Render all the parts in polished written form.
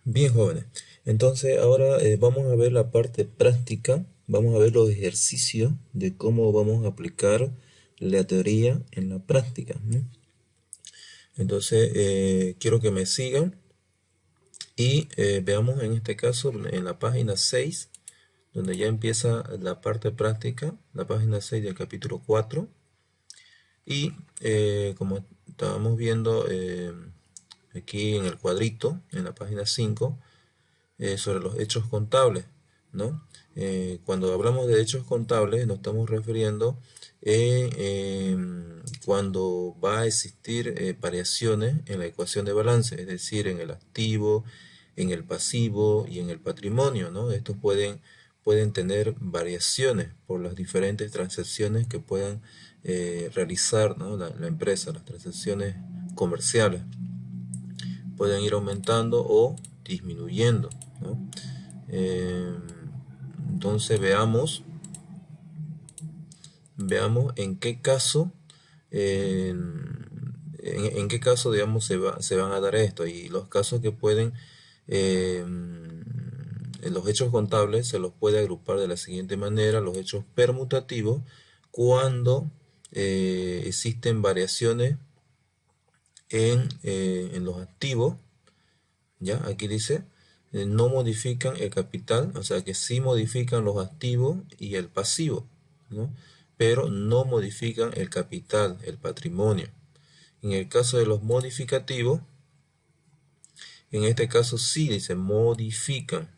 Bien, jóvenes. Entonces, ahora vamos a ver la parte práctica, vamos a ver los ejercicios de cómo vamos a aplicar la teoría en la práctica, ¿no? Entonces, quiero que me sigan y veamos en este caso en la página 6, donde ya empieza la parte práctica, la página 6 del capítulo 4. Y como estábamos viendo aquí en el cuadrito, en la página 5, sobre los hechos contables, ¿no? Cuando hablamos de hechos contables nos estamos refiriendo cuando va a existir variaciones en la ecuación de balance, es decir, en el activo, en el pasivo y en el patrimonio, ¿no? Estos pueden tener variaciones por las diferentes transacciones que puedan realizar, ¿no? la empresa, las transacciones comerciales pueden ir aumentando o disminuyendo, ¿no? Eh, entonces veamos en qué caso, en qué caso, digamos, se van a dar esto y los casos que pueden, en los hechos contables se los puede agrupar de la siguiente manera: los hechos permutativos, cuando existen variaciones en los activos. Ya, aquí dice, no modifican el capital, o sea que sí modifican los activos y el pasivo, ¿no? Pero no modifican el capital, el patrimonio. En el caso de los modificativos, en este caso sí dice modifican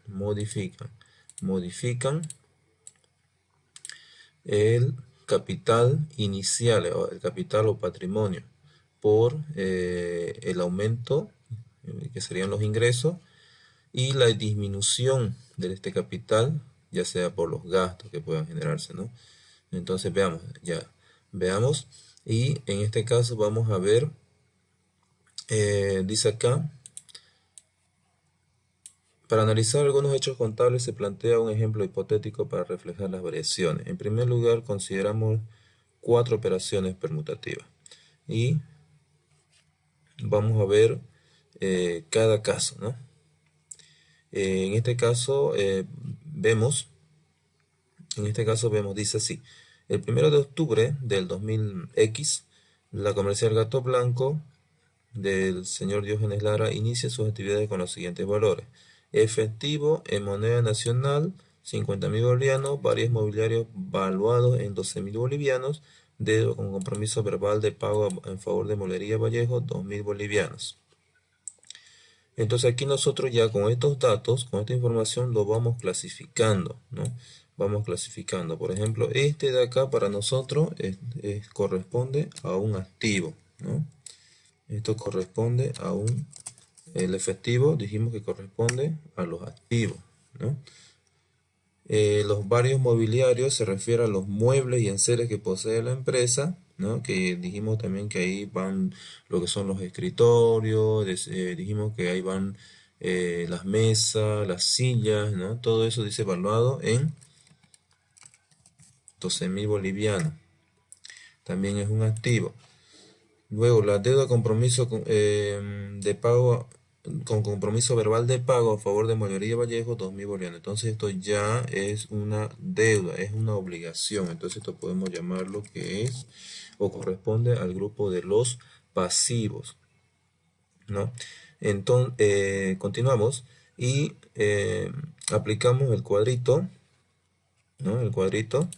el capital inicial, o el capital o patrimonio, por el aumento, que serían los ingresos, y la disminución de este capital, ya sea por los gastos que puedan generarse, ¿no? Entonces veamos, y en este caso vamos a ver, dice acá, para analizar algunos hechos contables se plantea un ejemplo hipotético para reflejar las variaciones. En primer lugar, consideramos 4 operaciones permutativas y vamos a ver cada caso, ¿no? En este caso vemos, dice así: el 1 de octubre del 2000X, la comercial Gato Blanco del señor Diógenes Lara inicia sus actividades con los siguientes valores: efectivo en moneda nacional 50.000 bolivianos, varios mobiliarios valuados en 12.000 bolivianos, deuda con compromiso verbal de pago en favor de Molería Vallejo 2.000 bolivianos. Entonces aquí nosotros ya con estos datos, con esta información, lo vamos clasificando, ¿no? Vamos clasificando. Por ejemplo, este de acá para nosotros corresponde a un activo, ¿no? Esto corresponde a el efectivo, dijimos que corresponde a los activos, ¿no? Los varios mobiliarios se refiere a los muebles y enseres que posee la empresa, ¿no? Que dijimos también que ahí van lo que son los escritorios, dijimos que ahí van las mesas, las sillas, ¿no? Todo eso dice evaluado en 12.000 bolivianos. También es un activo. Luego, la deuda compromiso de pago con compromiso verbal de pago a favor de Mayoría Vallejo 2.000 bolivianos. Entonces esto ya es una deuda, es una obligación. Entonces esto podemos llamarlo que es o corresponde al grupo de los pasivos, ¿no? Entonces continuamos y aplicamos el cuadrito, ¿no? El cuadrito.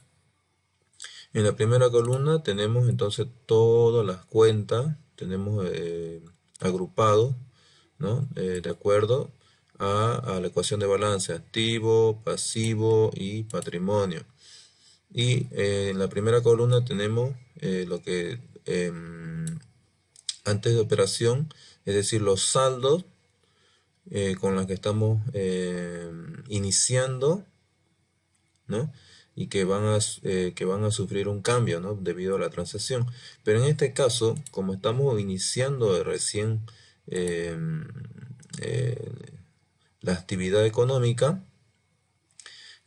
En la primera columna tenemos entonces todas las cuentas, tenemos agrupado, ¿no? De acuerdo a la ecuación de balance: activo, pasivo y patrimonio. Y en la primera columna tenemos lo que antes de operación, es decir, los saldos con los que estamos iniciando, ¿no? Y que van a sufrir un cambio, ¿no? Debido a la transacción. Pero en este caso, como estamos iniciando de recién eh, eh, la actividad económica,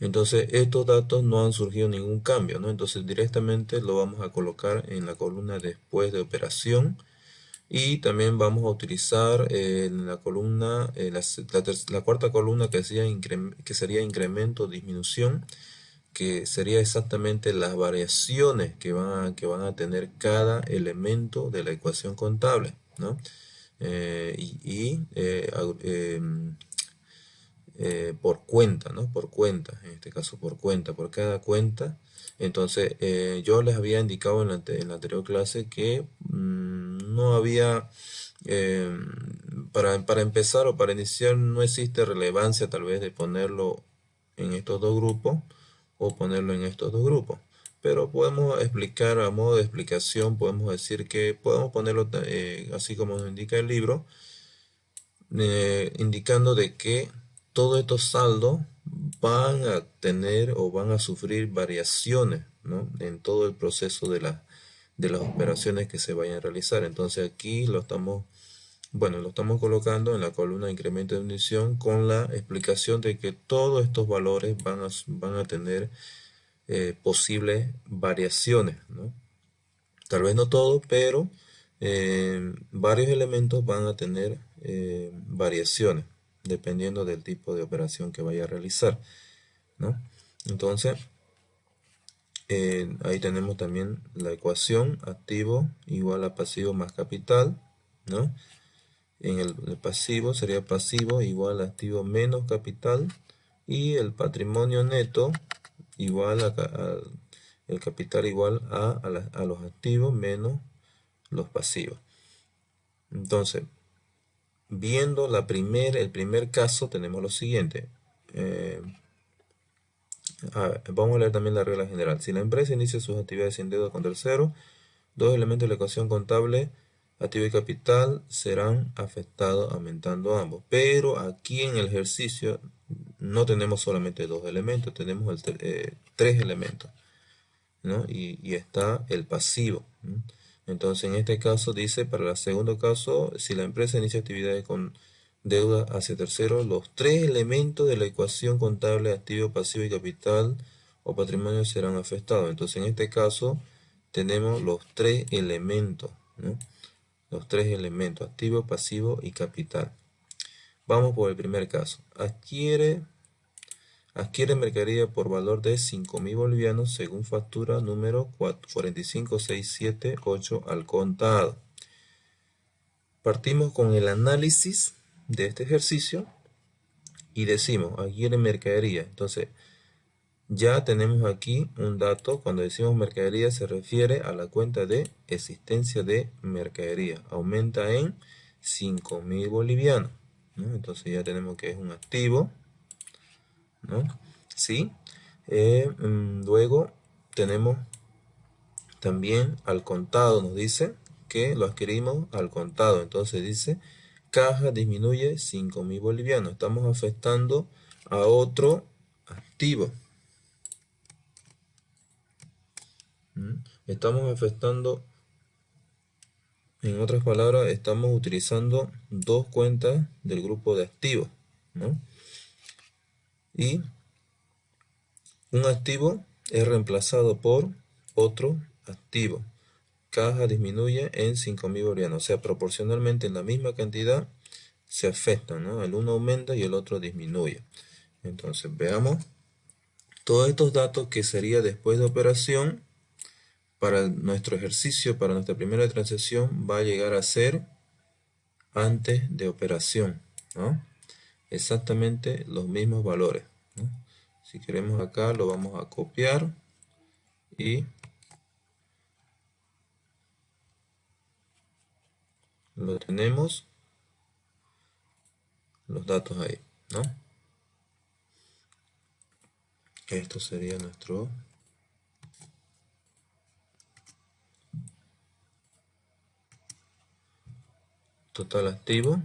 entonces estos datos no han surgido ningún cambio, ¿no? Entonces directamente lo vamos a colocar en la columna después de operación, Y también vamos a utilizar en la columna, la cuarta columna que sería incremento o disminución, que sería exactamente las variaciones que van a tener cada elemento de la ecuación contable, ¿no? Por cuenta, ¿no? Por cuenta, en este caso por cuenta, por cada cuenta. Entonces, yo les había indicado en la anterior clase que no había, eh, para empezar o para iniciar, no existe relevancia tal vez de ponerlo en estos dos grupos o ponerlo en estos dos grupos. Pero podemos explicar, a modo de explicación, podemos decir que podemos ponerlo así como nos indica el libro, indicando de que todos estos saldos van a tener o van a sufrir variaciones, ¿no? En todo el proceso de las operaciones que se vayan a realizar. Entonces aquí lo estamos colocando en la columna de incremento de munición con la explicación de que todos estos valores van a tener posibles variaciones, ¿no? Tal vez no todo, pero varios elementos van a tener variaciones dependiendo del tipo de operación que vaya a realizar, ¿no? Entonces, ahí tenemos también la ecuación activo igual a pasivo más capital, ¿no? En el pasivo sería pasivo igual a activo menos capital, y el patrimonio neto igual el capital igual a los activos menos los pasivos. Entonces, viendo el primer caso, tenemos lo siguiente. Vamos a leer también la regla general. Si la empresa inicia sus actividades sin deuda con tercero, dos elementos de la ecuación contable, activo y capital, serán afectados aumentando ambos. Pero aquí en el ejercicio no tenemos solamente dos elementos, tenemos tres elementos, ¿no? Y está el pasivo, ¿no? Entonces, en este caso dice, para el segundo caso, si la empresa inicia actividades con deuda hacia terceros, los tres elementos de la ecuación contable, activo, pasivo y capital o patrimonio, serán afectados. Entonces, en este caso, tenemos los tres elementos, ¿no? Los tres elementos, activo, pasivo y capital. Vamos por el primer caso. Adquiere mercadería por valor de 5.000 bolivianos según factura número 45678 al contado. Partimos con el análisis de este ejercicio y decimos adquiere mercadería. Entonces, ya tenemos aquí un dato. Cuando decimos mercadería se refiere a la cuenta de existencia de mercadería. Aumenta en 5.000 bolivianos, ¿no? Entonces ya tenemos que es un activo, ¿no? ¿Sí? Luego tenemos también al contado, nos dice que lo adquirimos al contado. Entonces dice, caja disminuye 5.000 bolivianos. Estamos afectando a otro activo. Estamos afectando, en otras palabras, estamos utilizando dos cuentas del grupo de activos, ¿no? Y un activo es reemplazado por otro activo. Caja disminuye en 5.000 bolivianos. O sea, proporcionalmente en la misma cantidad se afectan, ¿no? El uno aumenta y el otro disminuye. Entonces, veamos todos estos datos que sería después de operación. Para nuestro ejercicio, para nuestra primera transacción, va a llegar a ser antes de operación, ¿no? Exactamente los mismos valores, ¿no? Si queremos acá lo vamos a copiar y lo tenemos los datos ahí, ¿no? Esto sería nuestro total activo,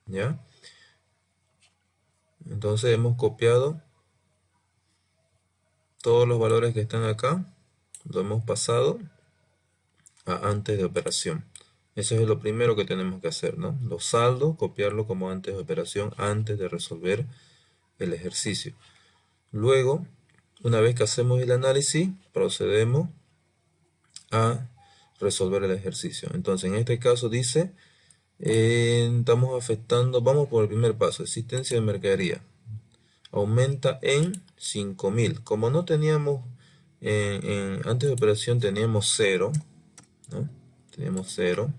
¿ya? Entonces hemos copiado todos los valores que están acá, lo hemos pasado a antes de operación. Eso es lo primero que tenemos que hacer, ¿no? Los saldos, copiarlo como antes de operación, antes de resolver el ejercicio. Luego, una vez que hacemos el análisis, procedemos a resolver el ejercicio. Entonces, en este caso dice, estamos afectando, vamos por el primer paso, existencia de mercadería. Aumenta en 5.000. Como no teníamos, antes de operación teníamos 0, ¿no? Tenemos 0.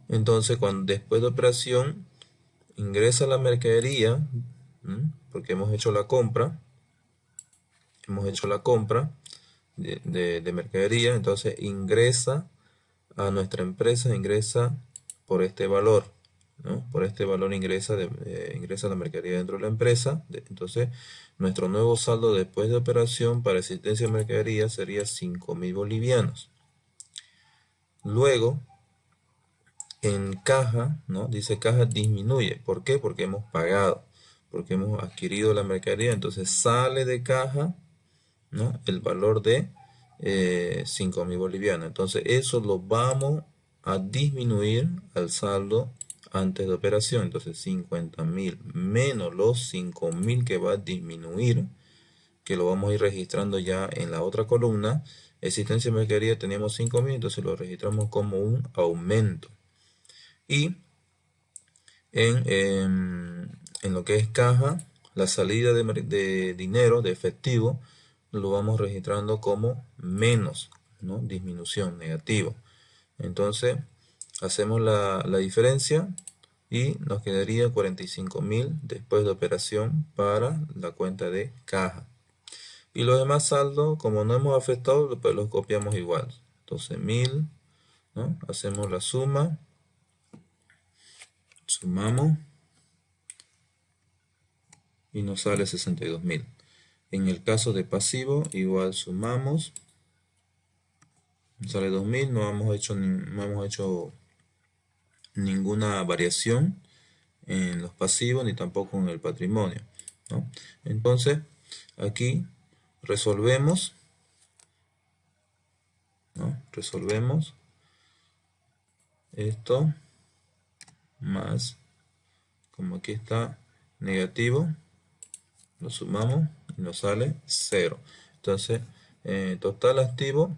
Entonces, después de operación ingresa la mercadería, porque hemos hecho la compra, de mercadería, entonces ingresa a nuestra empresa, ingresa por este valor, ¿no? Por este valor ingresa la mercadería dentro de la empresa. Entonces, nuestro nuevo saldo después de operación para existencia de mercadería sería 5.000 bolivianos. Luego, en caja, ¿no? Dice caja disminuye. ¿Por qué? Porque hemos pagado, porque hemos adquirido la mercadería. Entonces sale de caja, ¿no? El valor de 5.000 bolivianos. Entonces eso lo vamos a disminuir al saldo antes de operación. Entonces 50.000 menos los 5.000 que va a disminuir, que lo vamos a ir registrando ya en la otra columna. Existencia de mercadería teníamos 5.000, entonces lo registramos como un aumento. Y en lo que es caja, la salida de dinero, de efectivo, lo vamos registrando como menos, ¿no? Disminución, negativo. Entonces, hacemos la diferencia y nos quedaría 45.000 después de operación para la cuenta de caja. Y los demás saldos, como no hemos afectado, pues los copiamos igual. 12.000, ¿no? Hacemos la suma. Sumamos y nos sale 62.000. En el caso de pasivo, igual sumamos, sale 2.000, no hemos hecho ninguna variación en los pasivos ni tampoco en el patrimonio, ¿no? Entonces, aquí resolvemos, ¿no? Resolvemos esto más, como aquí está negativo, lo sumamos y nos sale 0. Entonces, total activo,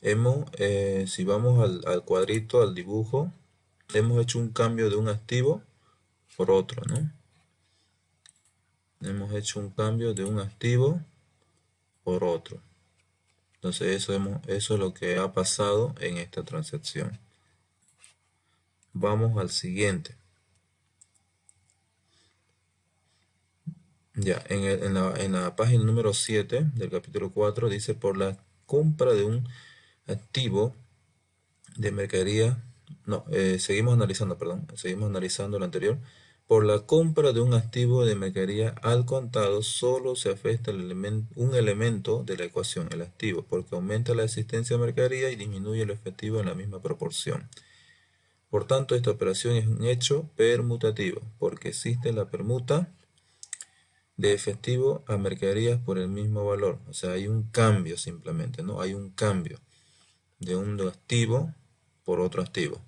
si vamos al cuadrito, al dibujo, hemos hecho un cambio de un activo por otro, ¿no? Hemos hecho un cambio de un activo por otro. Entonces eso es lo que ha pasado en esta transacción. Vamos al siguiente. Ya, en la página número 7 del capítulo 4 dice, por la compra de un activo de mercadería, no, seguimos analizando lo anterior. Por la compra de un activo de mercadería al contado, solo se afecta un elemento de la ecuación, el activo, porque aumenta la existencia de mercadería y disminuye el efectivo en la misma proporción. Por tanto, esta operación es un hecho permutativo, porque existe la permuta de efectivo a mercaderías por el mismo valor. O sea, hay un cambio simplemente, ¿no? Hay un cambio de un activo por otro activo.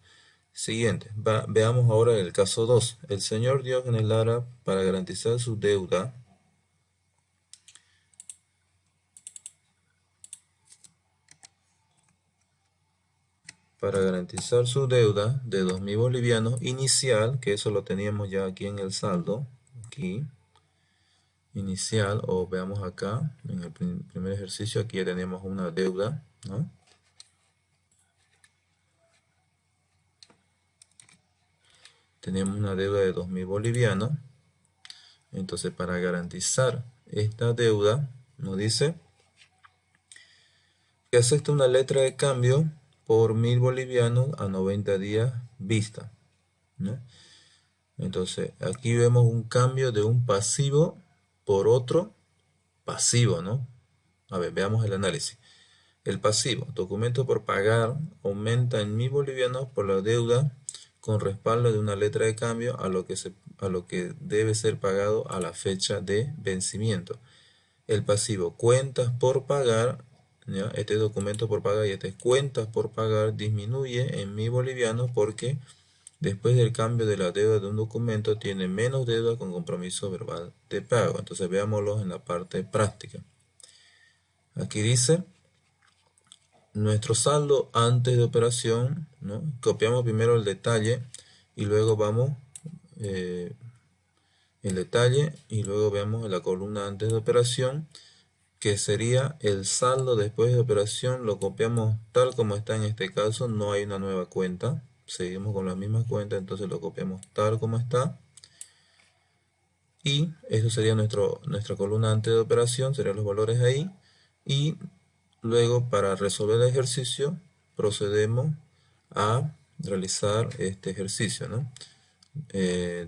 Siguiente, veamos ahora el caso 2. El señor Diógenes Lara, para garantizar su deuda, de 2.000 bolivianos inicial, que eso lo teníamos ya aquí en el saldo, aquí, inicial, o veamos acá, en el primer ejercicio, aquí ya tenemos una deuda, ¿no? Tenemos una deuda de 2.000 bolivianos. Entonces, para garantizar esta deuda, nos dice que acepta una letra de cambio por 1.000 bolivianos a 90 días vista, ¿no? Entonces, aquí vemos un cambio de un pasivo por otro pasivo, ¿no? A ver, veamos el análisis. El pasivo, documento por pagar, aumenta en 1.000 bolivianos por la deuda con respaldo de una letra de cambio a lo que debe ser pagado a la fecha de vencimiento. El pasivo, cuentas por pagar, ¿ya? Este documento por pagar y este cuentas por pagar disminuye en 1.000 bolivianos porque después del cambio de la deuda de un documento tiene menos deuda con compromiso verbal de pago. Entonces veámoslo en la parte práctica. Aquí dice, nuestro saldo antes de operación, ¿no? Copiamos primero el detalle y luego vamos eh, el detalle y luego veamos en la columna antes de operación, que sería el saldo después de operación. Lo copiamos tal como está en este caso, no hay una nueva cuenta, seguimos con la misma cuenta, entonces lo copiamos tal como está. Y eso sería nuestra columna antes de operación, serían los valores ahí. Y luego, para resolver el ejercicio, procedemos a realizar este ejercicio, ¿no?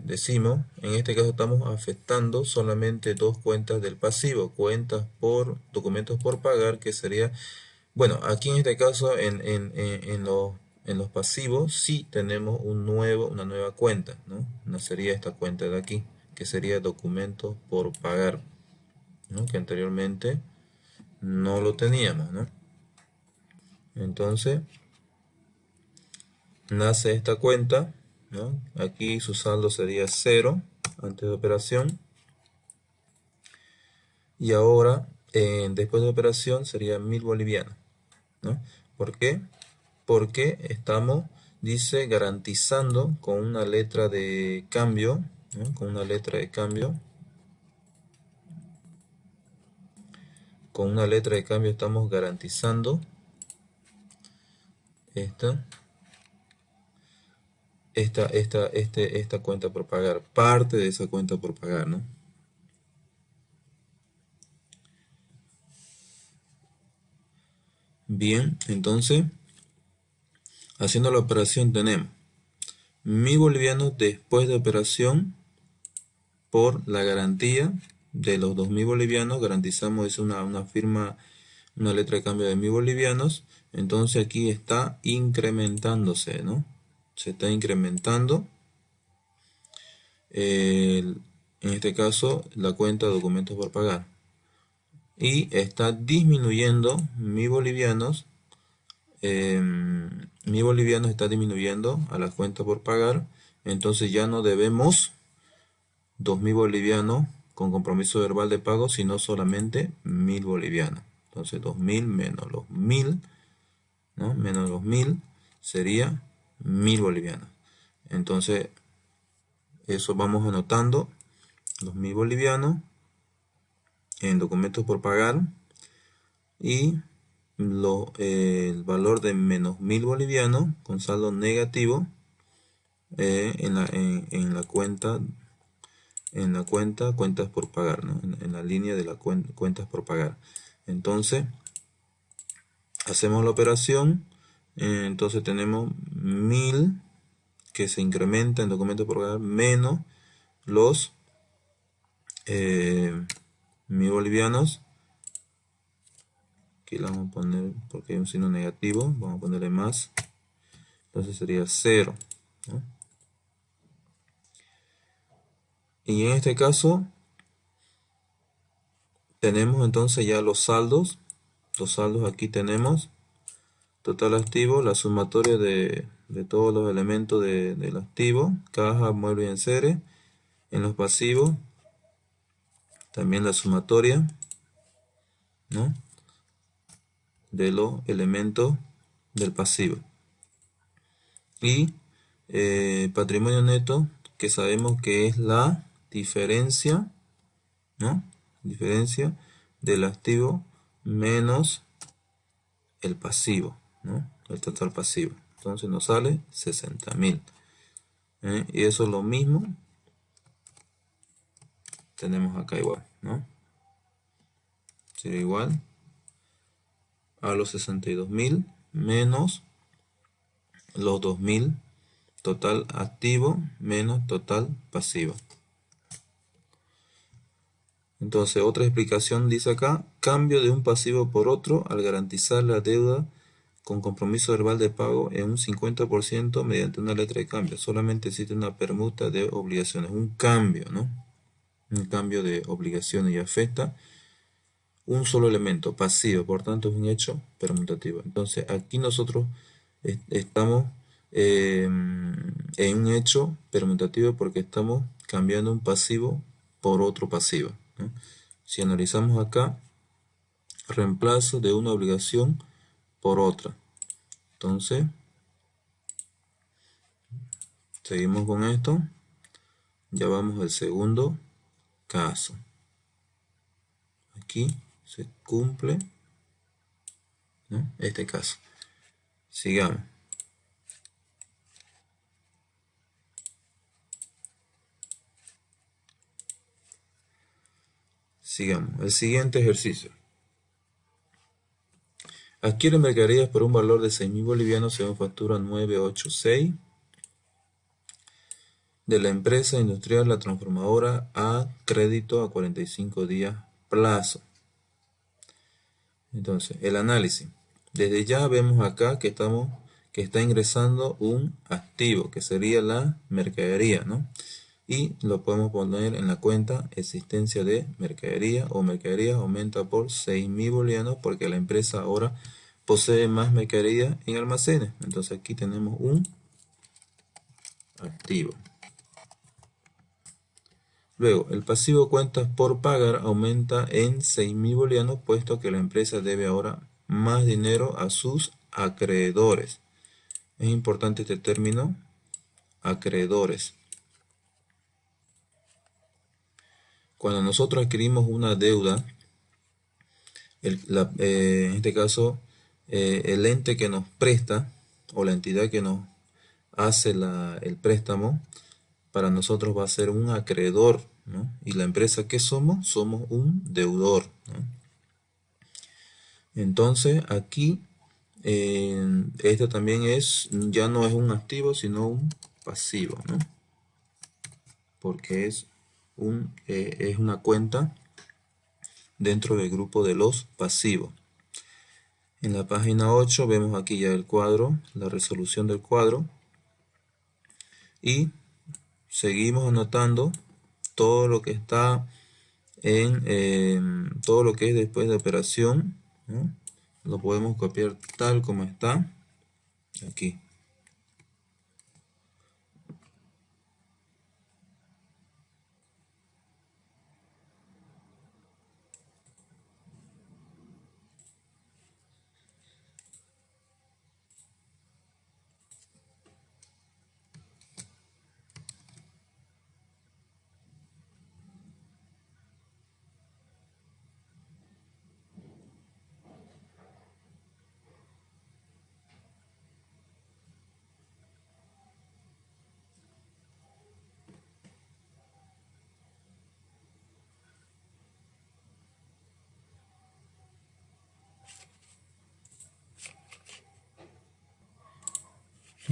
Decimos, en este caso estamos afectando solamente dos cuentas del pasivo, cuentas por documentos por pagar, que sería, bueno, aquí en este caso en los pasivos sí tenemos una nueva cuenta, ¿no? No sería esta cuenta de aquí, que sería documentos por pagar, ¿no? Que anteriormente no lo teníamos, ¿no? Entonces nace esta cuenta, ¿no? Aquí su saldo sería 0 antes de operación, y ahora después de operación sería 1000 bolivianos, ¿no? ¿Por qué? Porque estamos, dice, garantizando con una letra de cambio, ¿no? Con una letra de cambio, con una letra de cambio estamos garantizando esta, esta cuenta por pagar, parte de esa cuenta por pagar, ¿no? Bien, entonces, haciendo la operación tenemos 1000 bolivianos después de operación por la garantía de los 2000 bolivianos. Garantizamos, es una firma, una letra de cambio de 1000 bolivianos. Entonces aquí está incrementándose, ¿no? Se está incrementando, en este caso, la cuenta de documentos por pagar. Y está disminuyendo 1000 bolivianos. 1000 bolivianos está disminuyendo a la cuenta por pagar. Entonces ya no debemos 2000 bolivianos con compromiso verbal de pago, sino solamente 1000 bolivianos. Entonces 2000 menos los 1000, ¿no? Menos los 1000 sería 1000 bolivianos. Entonces eso vamos anotando, los 1000 bolivianos en documentos por pagar, y el valor de menos 1000 bolivianos con saldo negativo en la cuenta, cuentas por pagar, ¿no? En la línea de las cuentas por pagar. Entonces hacemos la operación, entonces tenemos 1000 que se incrementa en documentos por pagar menos los 1000 bolivianos. Aquí la vamos a poner porque hay un signo negativo, vamos a ponerle más, entonces sería 0, ¿no? Y en este caso tenemos entonces ya los saldos. Los saldos aquí tenemos total activo, la sumatoria de todos los elementos del activo, caja, mueble y enseres. En los pasivos también la sumatoria, ¿no? De los elementos del pasivo. Y patrimonio neto, que sabemos que es la diferencia, ¿no? Diferencia del activo menos el pasivo, ¿no? El total pasivo. Entonces nos sale 60.000. Y eso es lo mismo, tenemos acá igual, ¿no? Sería igual a los 62.000 menos los 2.000 total activo menos total pasivo. Entonces, otra explicación dice acá: cambio de un pasivo por otro al garantizar la deuda con compromiso verbal de pago en un 50% mediante una letra de cambio. Solamente existe una permuta de obligaciones, un cambio, ¿no? Un cambio de obligaciones, y afecta un solo elemento pasivo, por tanto es un hecho permutativo. Entonces aquí nosotros estamos en un hecho permutativo porque estamos cambiando un pasivo por otro pasivo, ¿no? Si analizamos acá, reemplazo de una obligación por otra. Entonces, seguimos con esto. Ya vamos al segundo caso. Aquí se cumple, ¿no?, este caso. Sigamos. Sigamos. El siguiente ejercicio. Adquiere mercaderías por un valor de 6.000 bolivianos según factura 986 de la empresa industrial La Transformadora a crédito a 45 días plazo. Entonces, el análisis. Desde ya vemos acá que está ingresando un activo, que sería la mercadería, ¿no? Y lo podemos poner en la cuenta existencia de mercadería, o mercadería aumenta por 6.000 bolivianos porque la empresa ahora posee más mercadería en almacenes. Entonces aquí tenemos un activo. Luego, el pasivo cuentas por pagar aumenta en 6.000 bolivianos, puesto que la empresa debe ahora más dinero a sus acreedores. Es importante este término, acreedores. Cuando nosotros adquirimos una deuda, en este caso, el ente que nos presta o la entidad que nos hace el préstamo, para nosotros va a ser un acreedor, ¿no? Y la empresa que somos un deudor, ¿no? Entonces aquí este también ya no es un activo sino un pasivo, ¿no? Porque es una cuenta dentro del grupo de los pasivos. En la página 8 vemos aquí ya el cuadro, la resolución del cuadro, y seguimos anotando todo lo que está todo lo que es después de operación, ¿no? Lo podemos copiar tal como está aquí.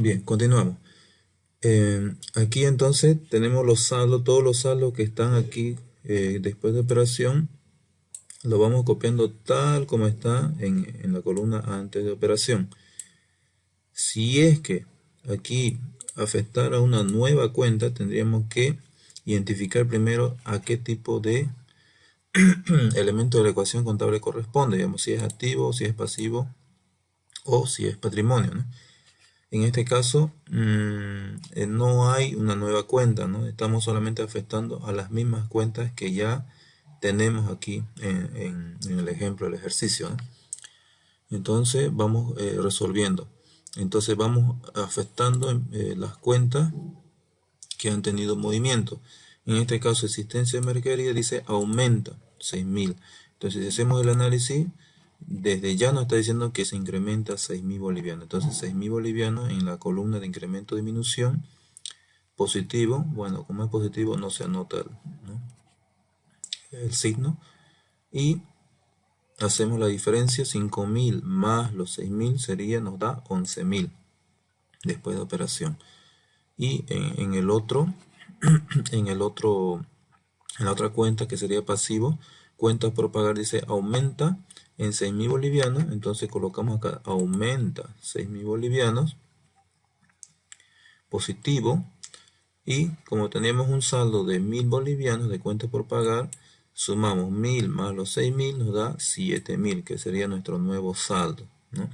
Bien, continuamos. Aquí entonces tenemos los saldos, todos los saldos que están aquí después de operación, lo vamos copiando tal como está en la columna antes de operación. Si es que aquí afectara una nueva cuenta, tendríamos que identificar primero a qué tipo de elemento de la ecuación contable corresponde, digamos, si es activo, si es pasivo o si es patrimonio, ¿no? En este caso no hay una nueva cuenta, ¿no? Estamos solamente afectando a las mismas cuentas que ya tenemos aquí en el ejemplo del ejercicio, ¿no? Entonces vamos resolviendo. Entonces vamos afectando las cuentas que han tenido movimiento. En este caso, existencia de mercadería dice aumenta 6.000. Entonces, si hacemos el análisis, desde ya nos está diciendo que se incrementa 6.000 bolivianos. Entonces, 6.000 bolivianos en la columna de incremento disminución positivo. Bueno, como es positivo, no se anota el signo. Y hacemos la diferencia, 5.000 más los 6.000 nos da 11.000 después de operación. Y en la otra cuenta, que sería pasivo, cuenta por pagar, dice aumenta en 6.000 bolivianos. Entonces colocamos acá aumenta 6.000 bolivianos positivo, y como tenemos un saldo de 1.000 bolivianos de cuenta por pagar, sumamos 1.000 más los 6.000, nos da 7.000, que sería nuestro nuevo saldo, ¿no?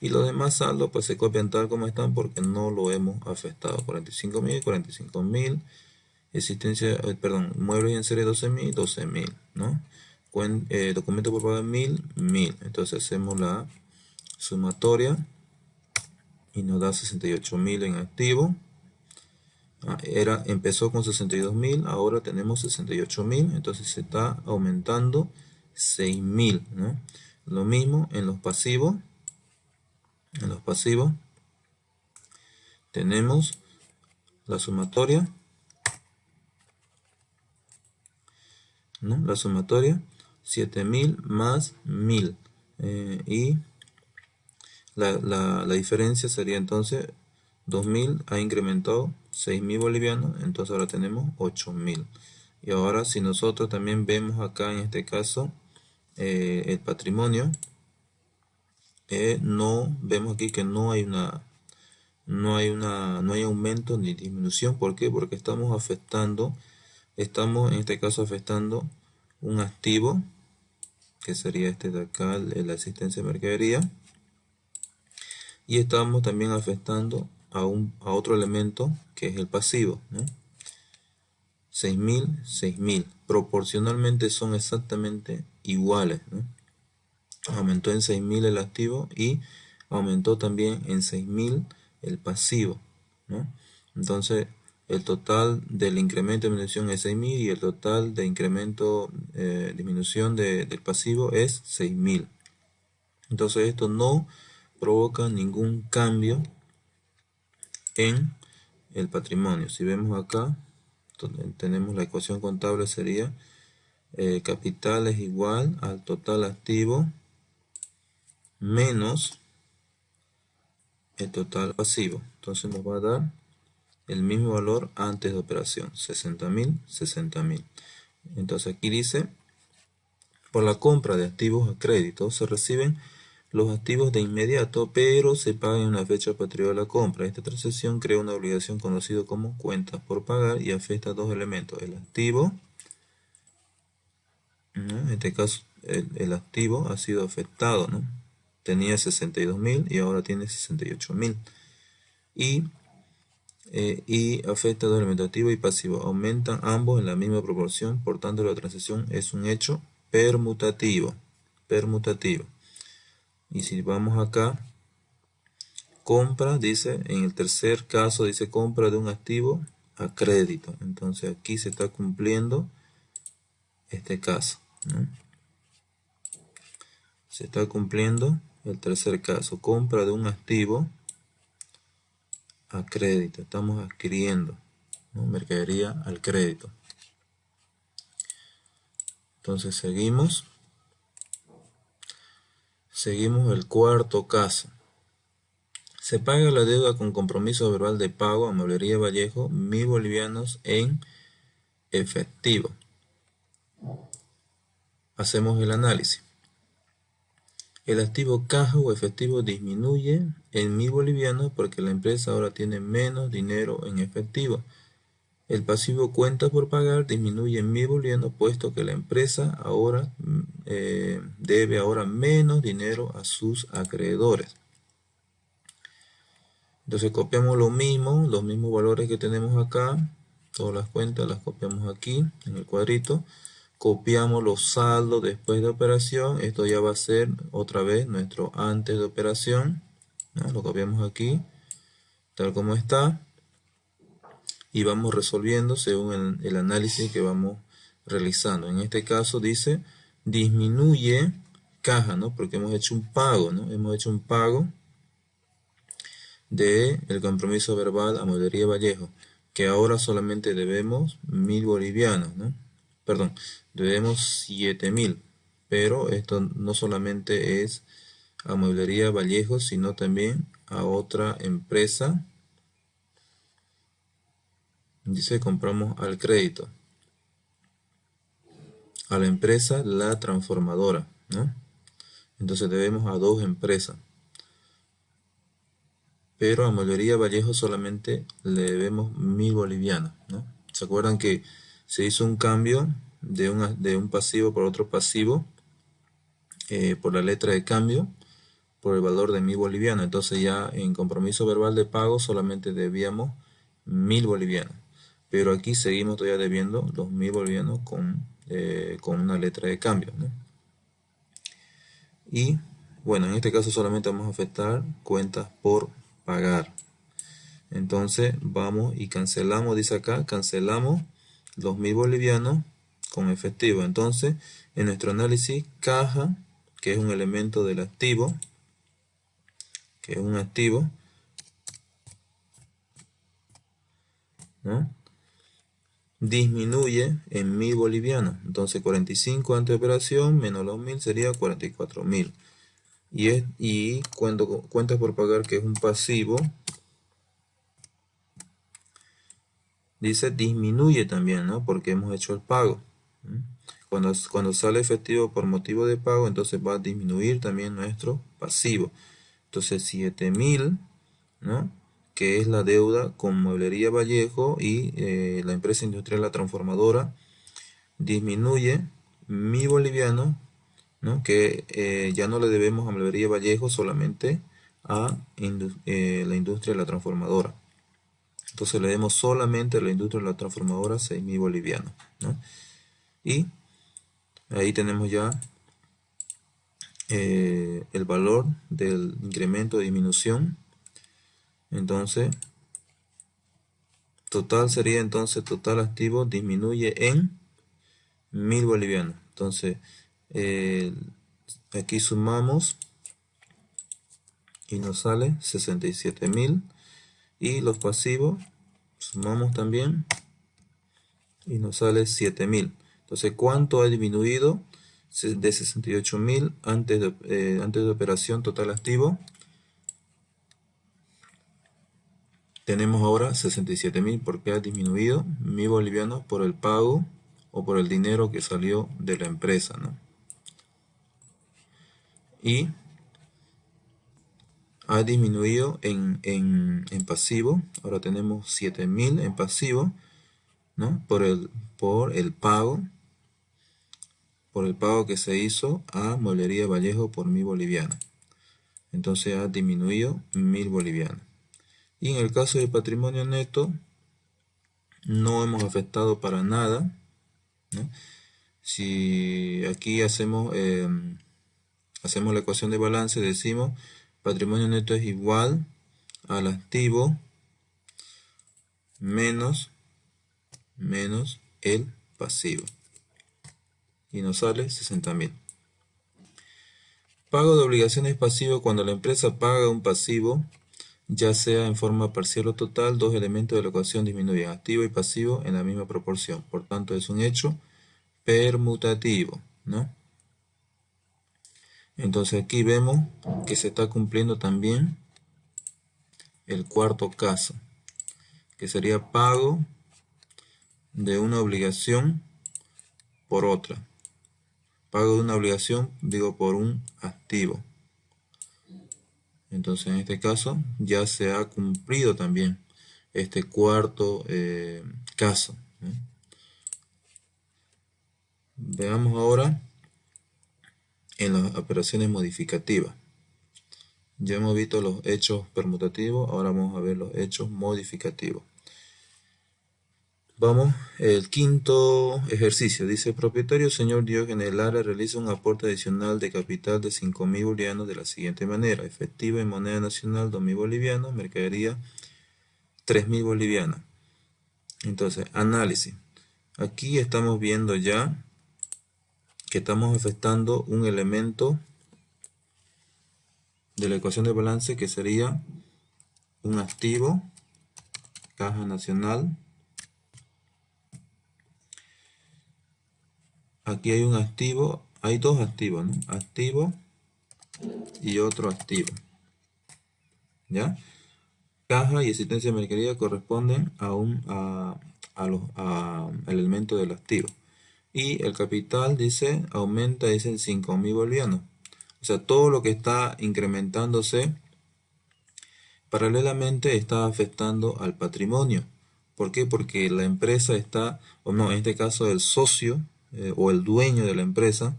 Y los demás saldos pues se copian tal como están porque no lo hemos afectado. 45.000, existencia, muebles y enseres 12.000, ¿no? Documento por pagar 1.000. Entonces hacemos la sumatoria y nos da 68.000 en activo. Empezó con 62.000, ahora tenemos 68.000, entonces se está aumentando 6.000, ¿no? Lo mismo en los pasivos. En los pasivos tenemos la sumatoria, ¿no? La sumatoria 7.000 más 1.000, y la diferencia sería entonces 2.000 ha incrementado 6.000 bolivianos, entonces ahora tenemos 8.000. Y ahora si nosotros también vemos acá en este caso el patrimonio, no vemos aquí que no hay aumento ni disminución. ¿Por qué? Porque estamos en este caso afectando un activo, que sería este de acá, la asistencia de mercadería, y estamos también afectando a otro elemento que es el pasivo, ¿no? 6.000, 6.000, proporcionalmente son exactamente iguales, ¿no? Aumentó en 6.000 el activo y aumentó también en 6.000 el pasivo, ¿no? Entonces el total del incremento de disminución es 6.000 y el total de incremento disminución del pasivo es 6.000. Entonces esto no provoca ningún cambio en el patrimonio. Si vemos acá, tenemos la ecuación contable, sería capital es igual al total activo menos el total pasivo. Entonces nos va a dar el mismo valor antes de operación, 60.000, 60.000. Entonces aquí dice, por la compra de activos a crédito se reciben los activos de inmediato, pero se pagan en la fecha posterior a la compra. Esta transacción crea una obligación conocida como cuentas por pagar y afecta a dos elementos: el activo, ¿no? En este caso el activo ha sido afectado, ¿no? Tenía 62.000 y ahora tiene 68.000. Y afecta a dos elementos, activo y pasivo. Aumentan ambos en la misma proporción, por tanto la transacción es un hecho permutativo. Y si vamos acá, compra, dice, en el tercer caso dice compra de un activo a crédito. Entonces aquí se está cumpliendo este caso, ¿no? Se está cumpliendo el tercer caso, compra de un activo a crédito. Estamos adquiriendo, ¿no? Mercadería al crédito. Entonces seguimos el cuarto caso. Se paga la deuda con compromiso verbal de pago a Mueblería Vallejo 1.000 bolivianos en efectivo. Hacemos el análisis. El activo caja o efectivo disminuye en 1.000 bolivianos porque la empresa ahora tiene menos dinero en efectivo. El pasivo cuenta por pagar disminuye en 1.000 bolivianos puesto que la empresa ahora debe ahora menos dinero a sus acreedores. Entonces copiamos los mismos valores que tenemos acá, todas las cuentas las copiamos aquí en el cuadrito, copiamos los saldos después de operación. Esto ya va a ser otra vez nuestro antes de operación, ¿no? Lo copiamos aquí tal como está y vamos resolviendo según el análisis que vamos realizando. En este caso dice disminuye caja, ¿no? Porque hemos hecho un pago, ¿no? Hemos hecho un pago de el compromiso verbal a Mueblería Vallejo, que ahora solamente debemos 1.000 bolivianos, ¿no? Perdón, debemos 7.000, pero esto no solamente es a Mueblería Vallejo, sino también a otra empresa. Dice compramos al crédito, a la empresa La Transformadora, ¿no? Entonces debemos a dos empresas. Pero a Mueblería Vallejo solamente le debemos 1.000 bolivianos, ¿no? ¿Se acuerdan que se hizo un cambio de un pasivo por otro pasivo por la letra de cambio por el valor de 1.000 bolivianos? Entonces ya en compromiso verbal de pago solamente debíamos 1.000 bolivianos, pero aquí seguimos todavía debiendo los 1.000 bolivianos con una letra de cambio, ¿no? Y Bueno, en este caso solamente vamos a afectar cuentas por pagar. Entonces vamos y cancelamos, dice acá, cancelamos los 1000 bolivianos con efectivo. Entonces, en nuestro análisis, caja, que es un elemento del activo, que es un activo, ¿no?, disminuye en 1000 bolivianos. Entonces 45 antes de operación menos los 1000 sería 44.000. Y cuentas por pagar, que es un pasivo, dice disminuye también, ¿no?, porque hemos hecho el pago. Cuando sale efectivo por motivo de pago, entonces va a disminuir también nuestro pasivo. Entonces 7000, ¿no?, que es la deuda con Mueblería Vallejo y la empresa industrial La Transformadora, disminuye 1000 bolivianos, ¿no?, que ya no le debemos a Mueblería Vallejo, solamente a la industria La Transformadora. Entonces le debemos solamente a la industria La Transformadora 6000 bolivianos, ¿no? Y ahí tenemos ya el valor del incremento o disminución. Entonces total sería, entonces total activo disminuye en 1000 bolivianos. Entonces aquí sumamos y nos sale 67.000, y los pasivos sumamos también y nos sale 7.000. Entonces, ¿cuánto ha disminuido? De 68.000 antes de operación total activo, tenemos ahora 67.000 porque ha disminuido 1000 bolivianos por el pago o por el dinero que salió de la empresa, ¿no? Y ha disminuido en pasivo. Ahora tenemos 7.000 en pasivo, ¿no?, por el pago que se hizo a Mueblería Vallejo por 1000 bolivianos. Entonces ha disminuido 1000 bolivianos. Y en el caso del patrimonio neto, no hemos afectado para nada, ¿no? Si aquí hacemos la ecuación de balance, decimos patrimonio neto es igual al activo menos el pasivo, y nos sale 60.000. Pago de obligaciones pasivo: cuando la empresa paga un pasivo, ya sea en forma parcial o total, dos elementos de la ecuación disminuyen, activo y pasivo, en la misma proporción. Por tanto, es un hecho permutativo, ¿no? Entonces aquí vemos que se está cumpliendo también el cuarto caso, que sería pago de una obligación por otra. Pago de una obligación, digo, por un activo. Entonces en este caso ya se ha cumplido también este cuarto caso, ¿no? Veamos ahora en las operaciones modificativas. Ya hemos visto los hechos permutativos, ahora vamos a ver los hechos modificativos. Vamos, el quinto ejercicio. Dice: el propietario señor Diógenes Lara realiza un aporte adicional de capital de 5.000 bolivianos de la siguiente manera: efectivo en moneda nacional 2.000 bolivianos, mercadería 3.000 bolivianos. Entonces, análisis. Aquí estamos viendo ya que estamos afectando un elemento de la ecuación de balance, que sería un activo, caja nacional. Aquí hay un activo, hay dos activos, ¿no? Activo y otro activo, ¿ya? Caja y existencia de mercadería corresponden al elemento del activo. Y el capital, dice, aumenta, dicen 5.000 bolivianos. O sea, todo lo que está incrementándose paralelamente está afectando al patrimonio. ¿Por qué? Porque la empresa está, o no, en este caso el socio o el dueño de la empresa,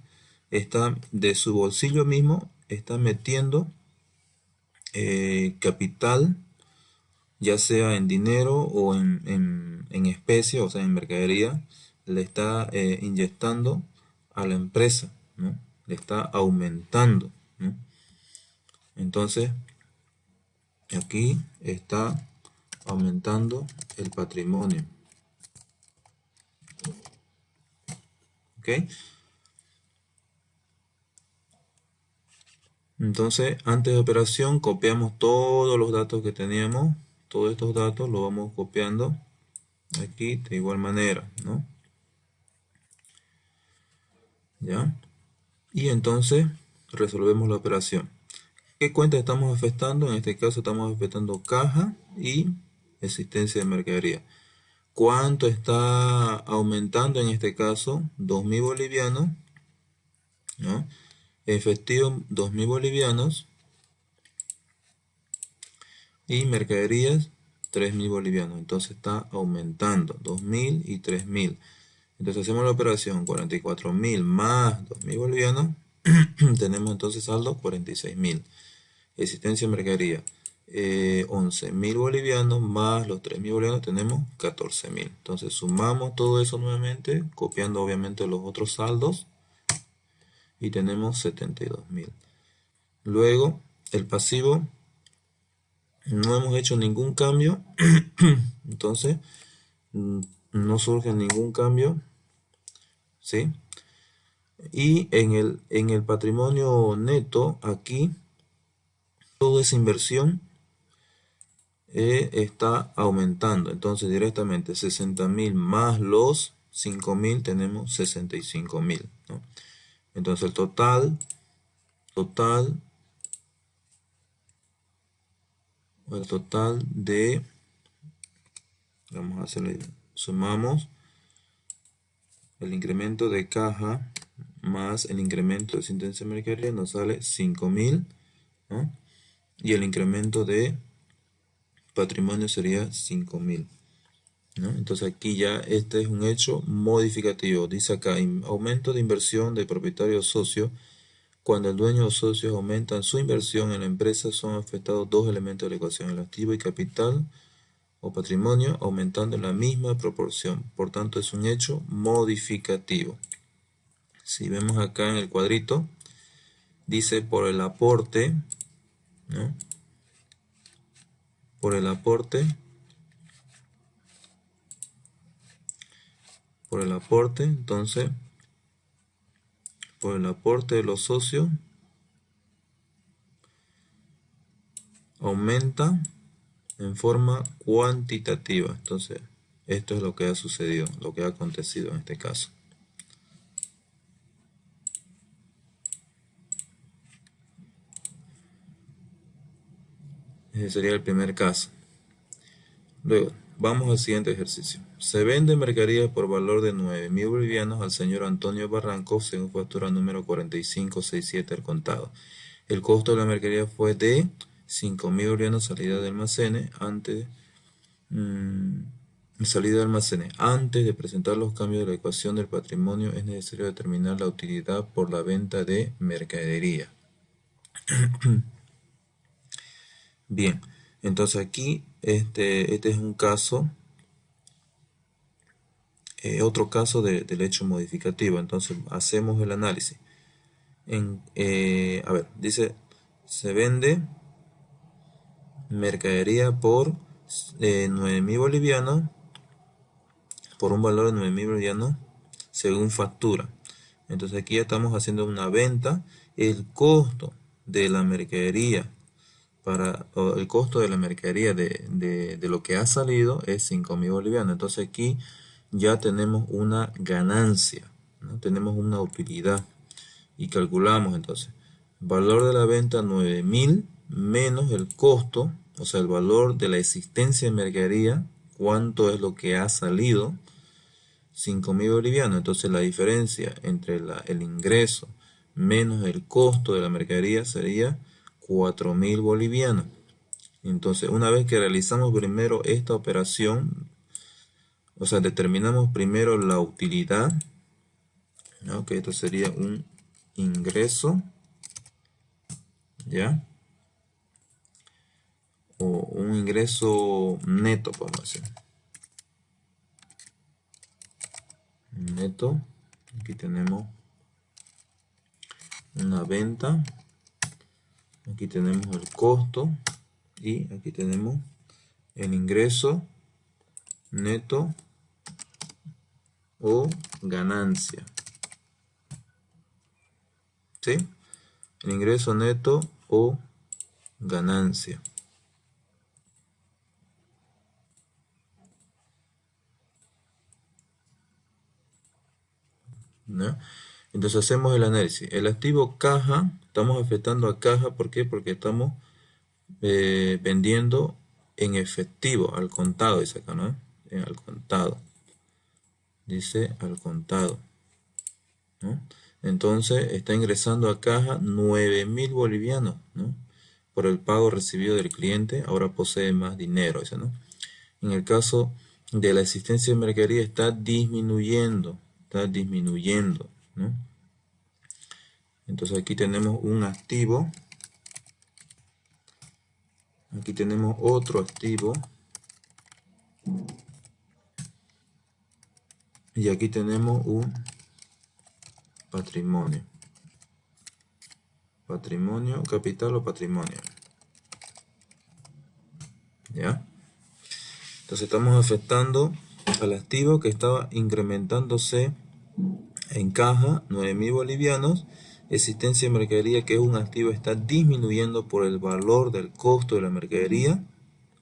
está de su bolsillo mismo, está metiendo capital, ya sea en dinero o en especie, o sea, en mercadería, le está inyectando a la empresa, ¿no? Le está aumentando, ¿no? Entonces, aquí está aumentando el patrimonio. ¿Ok? Entonces, antes de operación, copiamos todos los datos que teníamos. Todos estos datos los vamos copiando aquí de igual manera, ¿no? ¿Ya? Y entonces resolvemos la operación. ¿Qué cuenta estamos afectando? En este caso estamos afectando caja y existencia de mercadería. ¿Cuánto está aumentando en este caso? 2.000 bolivianos, ¿no? Efectivo 2.000 bolivianos y mercaderías 3.000 bolivianos. Entonces está aumentando 2.000 y 3.000. Entonces hacemos la operación 44.000 más 2.000 bolivianos. Tenemos entonces saldo 46.000. Existencia de mercadería 11.000 bolivianos más los 3.000 bolivianos, tenemos 14.000. Entonces sumamos todo eso nuevamente, copiando obviamente los otros saldos, y tenemos 72.000. Luego el pasivo, no hemos hecho ningún cambio. Entonces no surge ningún cambio, ¿sí? Y en el patrimonio neto, aquí toda esa inversión está aumentando. Entonces directamente 60.000 más los 5.000, tenemos 65.000, ¿no? Entonces el total, el total de, vamos a hacerle, sumamos el incremento de caja más el incremento de existencia de mercadería, nos sale 5.000, ¿no? Y el incremento de patrimonio sería 5.000, ¿no? Entonces aquí ya este es un hecho modificativo. Dice acá, aumento de inversión de propietario o socio. Cuando el dueño o socios aumentan su inversión en la empresa, son afectados dos elementos de la ecuación, el activo y capital o patrimonio, aumentando en la misma proporción. Por tanto, es un hecho modificativo. Si vemos acá en el cuadrito, dice por el aporte, ¿no? Por el aporte, entonces, por el aporte de los socios, aumenta en forma cuantitativa. Entonces, esto es lo que ha sucedido, lo que ha acontecido en este caso. Ese sería el primer caso. Luego, vamos al siguiente ejercicio. Se vende mercadería por valor de 9.000 bolivianos al señor Antonio Barranco según factura número 4567 al contado. El costo de la mercadería fue de 5.000 bolivianos salida de almacenes Antes de presentar los cambios de la ecuación del patrimonio es necesario determinar la utilidad por la venta de mercadería. Bien, entonces aquí este es un caso, otro caso del hecho modificativo. Entonces hacemos el análisis. A ver, dice, se vende mercadería por 9.000 bolivianos, por un valor de 9.000 bolivianos, según factura. Entonces aquí ya estamos haciendo una venta. El costo de la mercadería el costo de la mercadería de lo que ha salido es 5.000 bolivianos. Entonces aquí ya tenemos una ganancia, ¿no? Tenemos una utilidad y calculamos entonces valor de la venta 9.000 menos el costo, o sea el valor de la existencia de mercadería, cuánto es lo que ha salido, 5.000 bolivianos. Entonces la diferencia entre el ingreso menos el costo de la mercadería sería 4.000 bolivianos. Entonces, una vez que realizamos primero esta operación, o sea, determinamos primero la utilidad, ¿no? Que esto sería un ingreso, ¿ya? O un ingreso neto, podemos decir. Neto, aquí tenemos una venta Aquí tenemos el costo y aquí tenemos el ingreso neto o ganancia. ¿Sí? El ingreso neto o ganancia. ¿No? Entonces hacemos el análisis. El activo caja, estamos afectando a caja, ¿por qué? Porque estamos vendiendo en efectivo, al contado, dice acá, ¿no? Al contado. Dice al contado, ¿no? Entonces está ingresando a caja 9.000 bolivianos, ¿no? Por el pago recibido del cliente, ahora posee más dinero, dice, ¿no? En el caso de la existencia de mercadería está disminuyendo, ¿no? Entonces aquí tenemos un activo, aquí tenemos otro activo, y aquí tenemos un patrimonio. Patrimonio, capital o patrimonio. ¿Ya? Entonces estamos afectando al activo que estaba incrementándose en caja, 9.000 bolivianos. Existencia de mercadería, que es un activo, está disminuyendo por el valor del costo de la mercadería,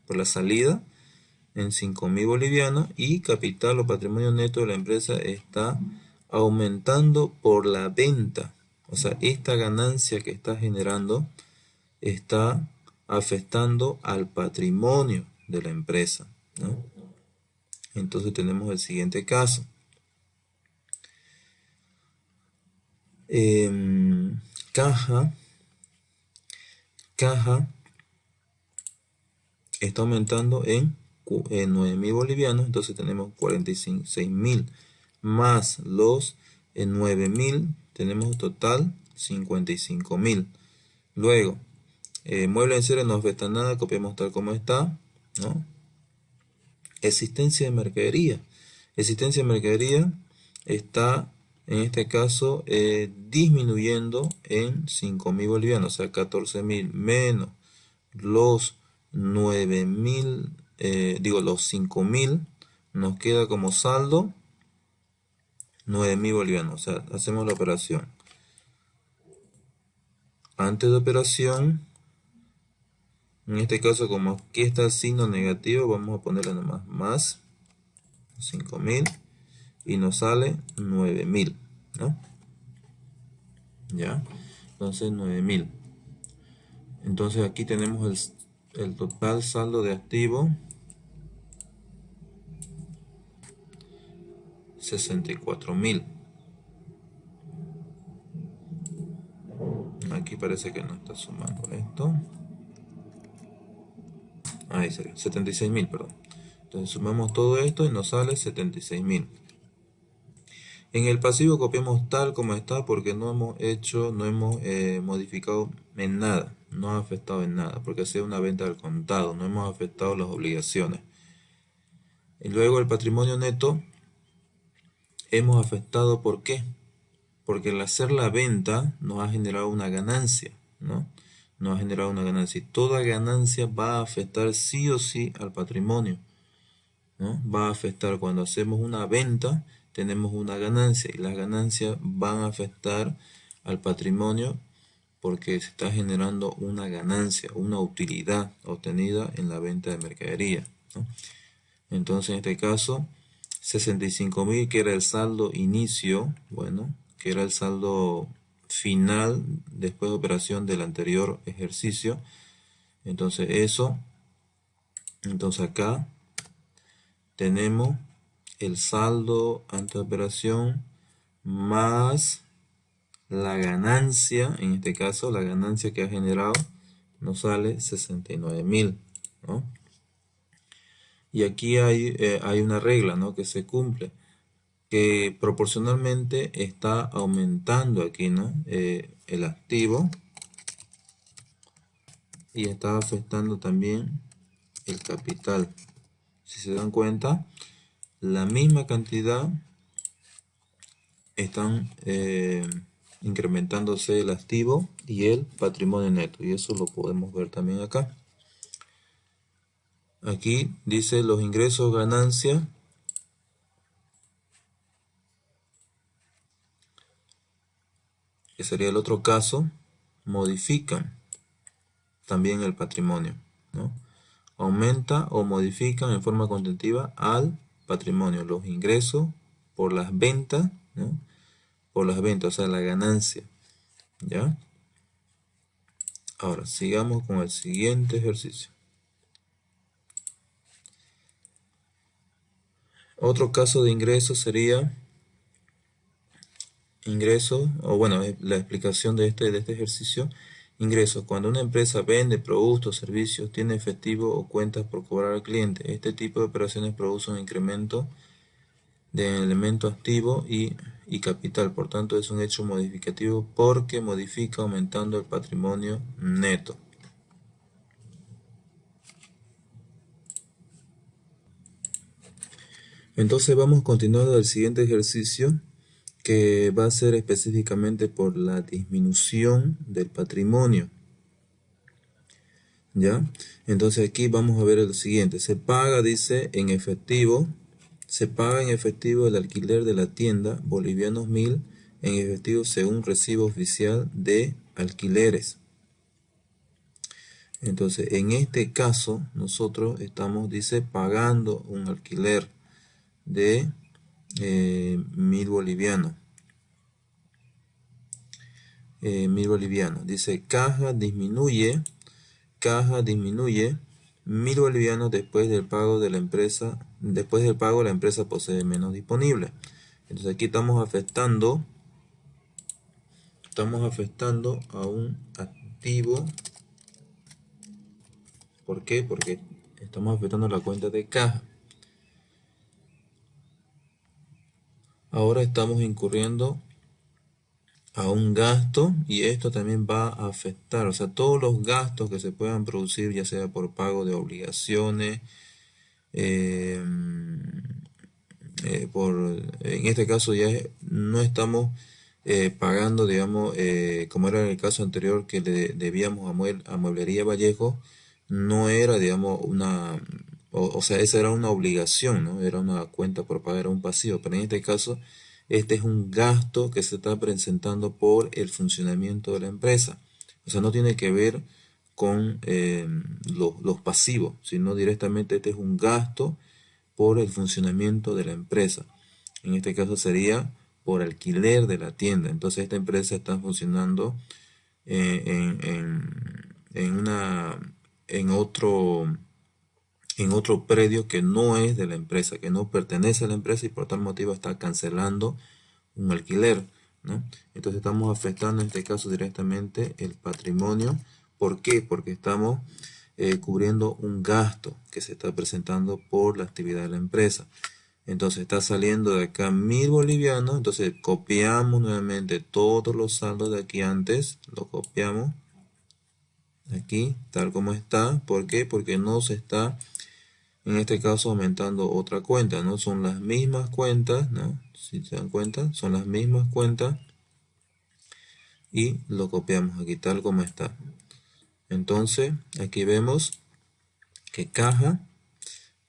por la salida, en 5.000 bolivianos. Y capital o patrimonio neto de la empresa está aumentando por la venta. O sea, esta ganancia que está generando está afectando al patrimonio de la empresa, ¿no? Entonces tenemos el siguiente caso. Caja está aumentando en 9.000 bolivianos, entonces tenemos 46.000 más los 9.000, tenemos total 55.000. Luego, mueble en serie no afecta nada, copiamos tal como está, ¿no? Existencia de mercadería. Existencia de mercadería está, en este caso, disminuyendo en 5.000 bolivianos, o sea, 14.000 menos los 9.000, los 5.000, nos queda como saldo 9.000 bolivianos. O sea, hacemos la operación. Antes de operación, en este caso, como aquí está el signo negativo, vamos a ponerle nomás más 5.000 y nos sale 9.000, ¿no? ¿Ya? Entonces 9.000. Entonces aquí tenemos el total saldo de activo, 64.000. Aquí parece que no está sumando esto. Ahí sería, 76.000, perdón. Entonces sumamos todo esto y nos sale 76.000. En el pasivo copiamos tal como está porque no hemos modificado en nada, no ha afectado en nada, porque ha sido una venta al contado, no hemos afectado las obligaciones. Y luego el patrimonio neto hemos afectado, ¿por qué? Porque al hacer la venta nos ha generado una ganancia, ¿no? Nos ha generado una ganancia y toda ganancia va a afectar sí o sí al patrimonio, ¿no? Va a afectar cuando hacemos una venta, tenemos una ganancia y las ganancias van a afectar al patrimonio porque se está generando una ganancia, una utilidad obtenida en la venta de mercadería, ¿no? Entonces en este caso 65.000, que era el saldo inicio, bueno, que era el saldo final después de operación del anterior ejercicio. Entonces entonces acá tenemos el saldo ante operación más la ganancia, en este caso la ganancia que ha generado nos sale 69.000, ¿no? Y aquí hay una regla, ¿no?, que se cumple, que proporcionalmente está aumentando aquí, ¿no?, el activo y está afectando también el capital. Si se dan cuenta, la misma cantidad están incrementándose el activo y el patrimonio neto, y eso lo podemos ver también acá. Aquí dice los ingresos, ganancias, que sería el otro caso, modifican también el patrimonio, ¿no? Aumenta o modifican en forma constitutiva al patrimonio, los ingresos por las ventas, ¿no? Por las ventas, o sea, la ganancia, ¿ya? Ahora, sigamos con el siguiente ejercicio. Otro caso de ingreso sería ingresos, o bueno, la explicación de este ejercicio. Ingresos: cuando una empresa vende productos, servicios, tiene efectivo o cuentas por cobrar al cliente. Este tipo de operaciones produce un incremento de elemento activo y capital. Por tanto, es un hecho modificativo porque modifica aumentando el patrimonio neto. Entonces vamos continuando al siguiente ejercicio, que va a ser específicamente por la disminución del patrimonio. ¿Ya? Entonces aquí vamos a ver el siguiente. Se paga, dice, en efectivo. Se paga en efectivo el alquiler de la tienda, bolivianos 1000, en efectivo según recibo oficial de alquileres. Entonces, en este caso, nosotros estamos, dice, pagando un alquiler de 1000 bolivianos. 1000 bolivianos. Dice, caja disminuye 1000 bolivianos después del pago de la empresa. Después del pago, la empresa posee menos disponible. Entonces aquí estamos afectando a un activo. ¿Por qué? Porque estamos afectando la cuenta de caja. Ahora estamos incurriendo a un gasto, y esto también va a afectar, o sea, todos los gastos que se puedan producir, ya sea por pago de obligaciones, en este caso ya no estamos pagando, digamos, como era en el caso anterior que le debíamos a Mueblería Vallejo. No era, digamos, o sea, esa era una obligación, ¿no? Era una cuenta por pagar, era un pasivo, pero en este caso este es un gasto que se está presentando por el funcionamiento de la empresa. O sea, no tiene que ver con los pasivos, sino directamente este es un gasto por el funcionamiento de la empresa. En este caso sería por alquiler de la tienda. Entonces esta empresa está funcionando en una en otro predio que no es de la empresa, que no pertenece a la empresa, y por tal motivo está cancelando un alquiler, ¿no? Entonces estamos afectando en este caso directamente el patrimonio. ¿Por qué? Porque estamos cubriendo un gasto que se está presentando por la actividad de la empresa. Entonces está saliendo de acá 1000 bolivianos. Entonces copiamos nuevamente todos los saldos de aquí antes, lo copiamos aquí tal como está. ¿Por qué? Porque no se está en este caso aumentando otra cuenta, ¿no? Son las mismas cuentas, ¿no? Si se dan cuenta, son las mismas cuentas, y lo copiamos aquí tal como está. Entonces aquí vemos que caja,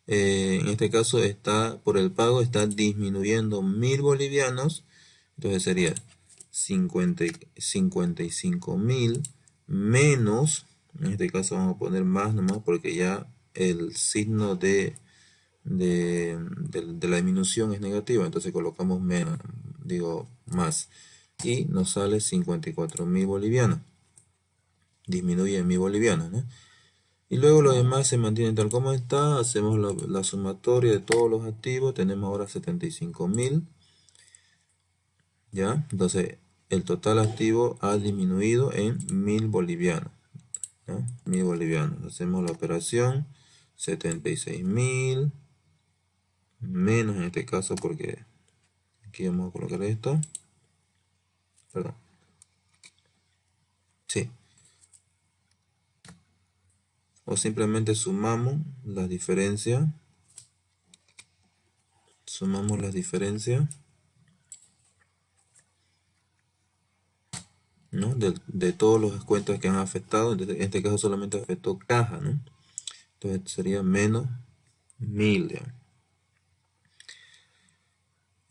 en este caso está por el pago, está disminuyendo 1000 bolivianos. Entonces sería 55.000 menos, en este caso vamos a poner más nomás porque ya el signo de la disminución es negativa, entonces colocamos menos, digo más, y nos sale 54.000 bolivianos. Disminuye en 1000 bolivianos, ¿no? Y luego los demás se mantienen tal como está. Hacemos la sumatoria de todos los activos. Tenemos ahora 75.000. ¿Ya? Entonces el total activo ha disminuido en 1000 bolivianos, ¿no? 1000 bolivianos. Hacemos la operación. 76.000 menos, en este caso, porque aquí vamos a colocar esto. Perdón. Sí. O simplemente sumamos las diferencias. Sumamos las diferencias. De todos los descuentos que han afectado. En este caso solamente afectó caja, ¿no? Entonces sería menos 1000, digamos.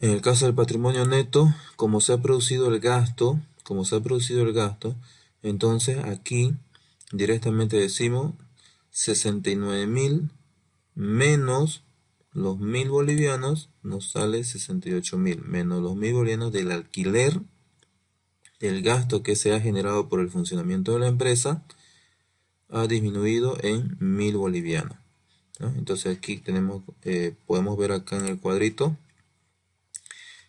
En el caso del patrimonio neto, como se ha producido el gasto, entonces aquí directamente decimos 69.000 menos los 1000 bolivianos, nos sale 68.000, menos los 1000 bolivianos del alquiler, el gasto que se ha generado por el funcionamiento de la empresa ha disminuido en 1000 bolivianos, ¿no? Entonces aquí tenemos, podemos ver acá en el cuadrito,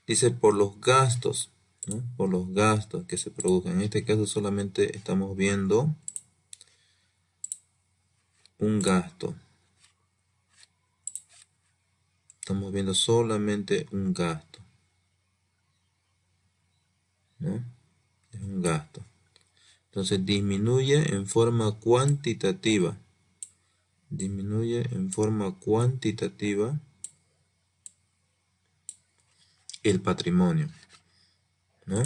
dice por los gastos, ¿no? Por los gastos que se produzcan. En este caso solamente estamos viendo un gasto. Estamos viendo solamente un gasto, ¿no? Es un gasto. Entonces disminuye en forma cuantitativa. Disminuye en forma cuantitativa el patrimonio, ¿no?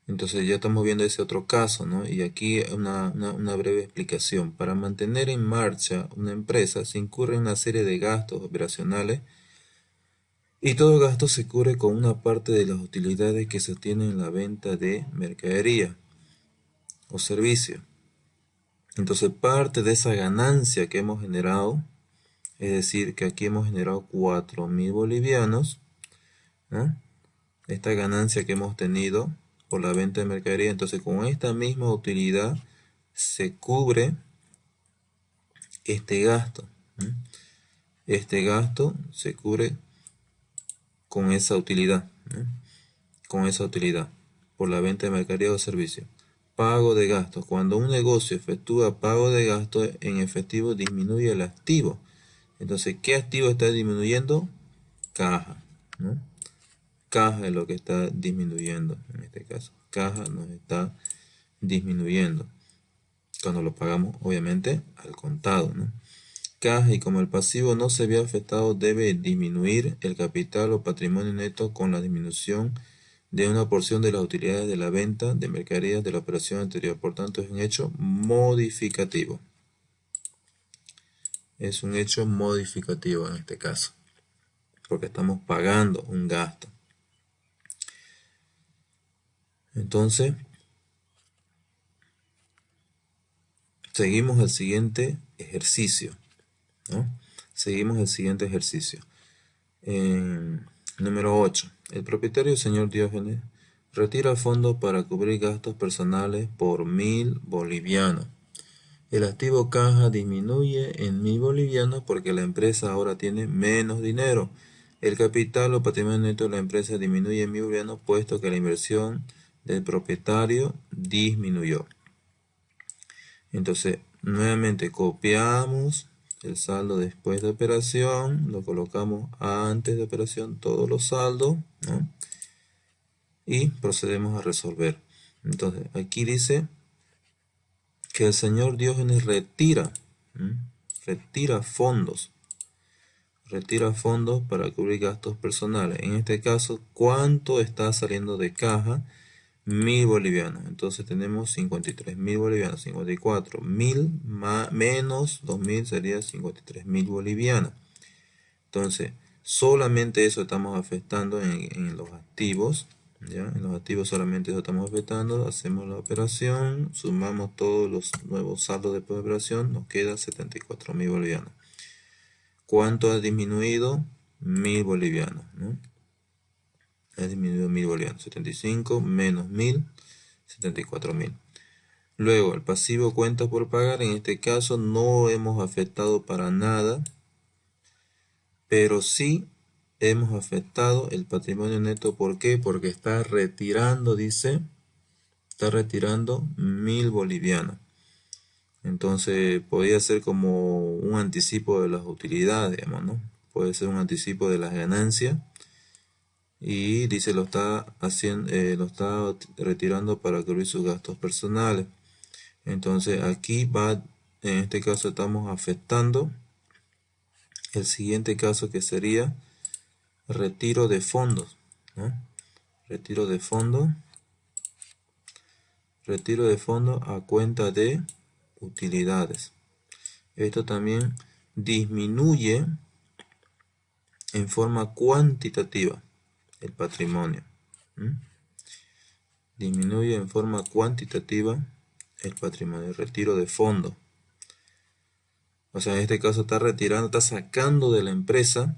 Entonces ya estamos viendo ese otro caso, ¿no? Y aquí una breve explicación. Para mantener en marcha una empresa se incurre en una serie de gastos operacionales y todo gasto se cubre con una parte de las utilidades que se obtienen en la venta de mercadería o servicio. Entonces parte de esa ganancia que hemos generado, es decir, que aquí hemos generado 4.000 bolivianos, ¿no? Esta ganancia que hemos tenido por la venta de mercadería, entonces con esta misma utilidad se cubre este gasto, ¿no? Este gasto se cubre con esa utilidad, ¿no? Con esa utilidad por la venta de mercadería o servicio. Pago de gastos. Cuando un negocio efectúa pago de gastos en efectivo, disminuye el activo. Entonces, ¿qué activo está disminuyendo? Caja, ¿no? Caja es lo que está disminuyendo en este caso. Caja nos está disminuyendo cuando lo pagamos, obviamente, al contado, ¿no? Caja, y como el pasivo no se ve afectado, debe disminuir el capital o patrimonio neto con la disminución de una porción de las utilidades de la venta de mercaderías de la operación anterior. Por tanto, es un hecho modificativo. Es un hecho modificativo en este caso, porque estamos pagando un gasto. Entonces, seguimos el siguiente ejercicio, ¿no? Seguimos el siguiente ejercicio. Número 8. El propietario, señor Diógenes, retira fondos para cubrir gastos personales por 1000 bolivianos. El activo caja disminuye en 1000 bolivianos porque la empresa ahora tiene menos dinero. El capital o patrimonio neto de la empresa disminuye en 1000 bolivianos puesto que la inversión del propietario disminuyó. Entonces, nuevamente copiamos el saldo después de operación, lo colocamos antes de operación, todos los saldos, ¿no? Y procedemos a resolver. Entonces, aquí dice que el señor Diógenes retira fondos para cubrir gastos personales. En este caso, ¿cuánto está saliendo de caja? 1000 bolivianos. Entonces tenemos 53.000 bolivianos. 54.000 menos 2000 sería 53.000 bolivianos. Entonces, solamente eso estamos afectando en los activos. ¿Ya? En los activos solamente eso estamos afectando. Hacemos la operación, sumamos todos los nuevos saldos después de operación, nos queda 74.000 bolivianos. ¿Cuánto ha disminuido? 1000 bolivianos, ¿no? Ha disminuido 1000 bolivianos. 75 menos 1000, 74.000. Luego, el pasivo cuenta por pagar. En este caso no hemos afectado para nada, pero sí hemos afectado el patrimonio neto. ¿Por qué? Porque está retirando, dice, está retirando 1000 bolivianos. Entonces podría ser como un anticipo de las utilidades, digamos, ¿no? Puede ser un anticipo de las ganancias. Y dice lo está haciendo, lo está retirando para cubrir sus gastos personales. Entonces aquí va, en este caso estamos afectando el siguiente caso, que sería retiro de fondos, ¿no? Retiro de fondo. Retiro de fondo a cuenta de utilidades. Esto también disminuye en forma cuantitativa el patrimonio. Disminuye en forma cuantitativa el patrimonio. Retiro de fondo. O sea, en este caso está retirando, está sacando de la empresa,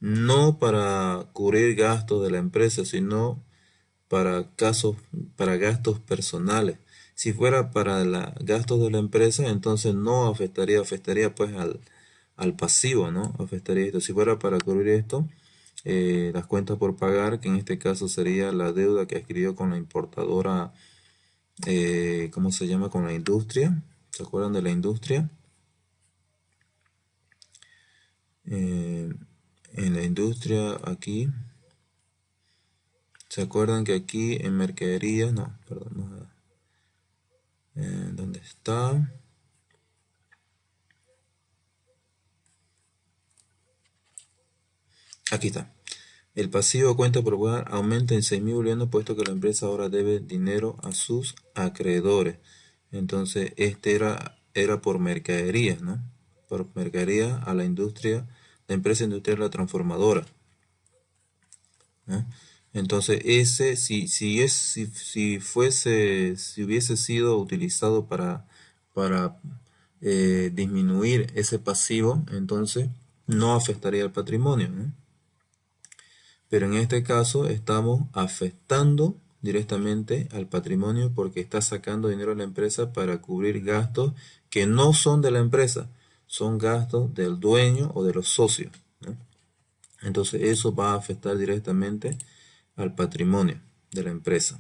no para cubrir gastos de la empresa, sino para gastos personales. Si fuera para gastos de la empresa, entonces no afectaría pues al pasivo, ¿no? Afectaría esto. Si fuera para cubrir esto, las cuentas por pagar, que en este caso sería la deuda que adquirió con la importadora, ¿cómo se llama? Con la industria. ¿Se acuerdan de la industria? En la industria aquí, ¿se acuerdan que aquí en mercadería, no, perdón, no, ¿dónde está? Aquí está. El pasivo a cuenta por pagar aumenta en 6.000 bolivianos, puesto que la empresa ahora debe dinero a sus acreedores. Entonces, este era por mercadería, ¿no? Por mercadería a la industria, la empresa industrial, la transformadora, ¿no? Entonces, ese, si hubiese sido utilizado para disminuir ese pasivo, entonces no afectaría el patrimonio, ¿no? Pero en este caso estamos afectando directamente al patrimonio porque está sacando dinero a la empresa para cubrir gastos que no son de la empresa, son gastos del dueño o de los socios, ¿no? Entonces eso va a afectar directamente al patrimonio de la empresa,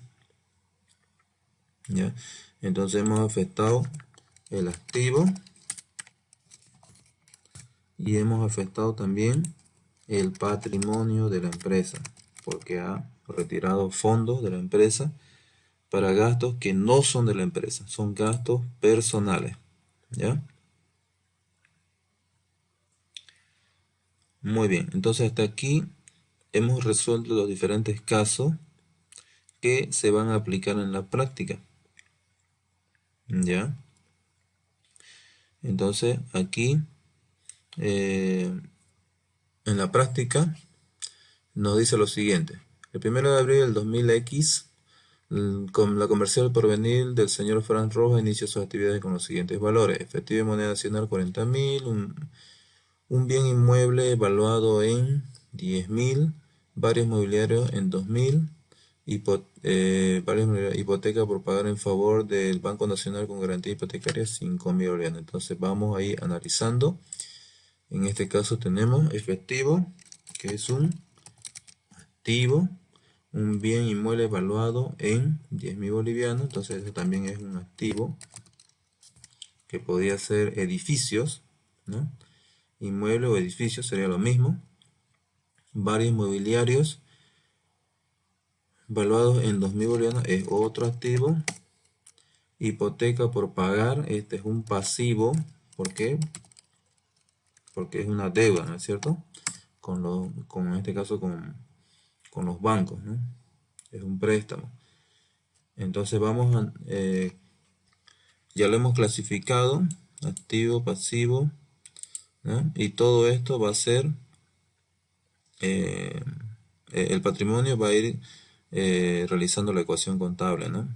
¿ya? Entonces hemos afectado el activo y hemos afectado también el patrimonio de la empresa, porque ha retirado fondos de la empresa para gastos que no son de la empresa, son gastos personales, ¿ya? Muy bien, entonces hasta aquí hemos resuelto los diferentes casos que se van a aplicar en la práctica, ¿ya? Entonces aquí en la práctica nos dice lo siguiente: el 1 de abril del 2000X, con la comercial Porvenir del señor Frank Rojas inicia sus actividades con los siguientes valores: efectivo y moneda nacional 40.000, un bien inmueble evaluado en 10.000, varios mobiliarios en 2.000, hipoteca por pagar en favor del Banco Nacional con garantía hipotecaria 5.000 bolivianos. Entonces vamos ahí analizando. En este caso tenemos efectivo, que es un activo, un bien inmueble evaluado en 10.000 bolivianos, entonces eso también es un activo, que podría ser edificios, ¿no? Inmueble o edificio sería lo mismo. Varios mobiliarios valuados en 2.000 bolivianos es otro activo. Hipoteca por pagar, este es un pasivo. ¿Por qué? Porque es una deuda, ¿no es cierto? En este caso con los bancos, ¿no? Es un préstamo. Entonces ya lo hemos clasificado, activo, pasivo, ¿no? Y todo esto va a ser, eh, el patrimonio va a ir realizando la ecuación contable, ¿no?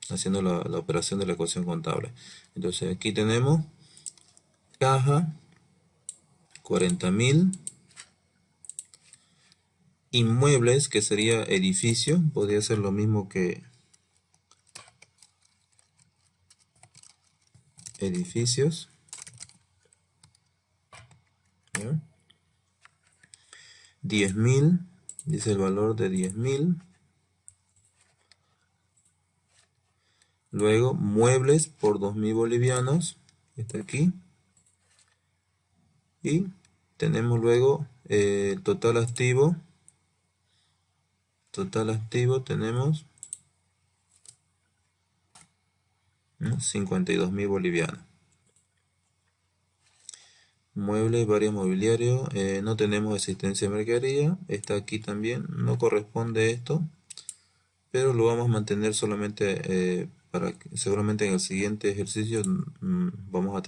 Haciendo la operación de la ecuación contable. Entonces aquí tenemos caja 40.000, inmuebles, que sería edificio, podría ser lo mismo que edificios, ¿ya? 10.000, dice el valor de 10.000. Luego muebles por 2.000 bolivianos, está aquí. Y tenemos luego total activo. Total activo tenemos, ¿no? 52.000 bolivianos. Muebles, varios mobiliarios. No tenemos existencia de mercadería. Está aquí también. No corresponde esto. Pero lo vamos a mantener solamente para que seguramente en el siguiente ejercicio vamos a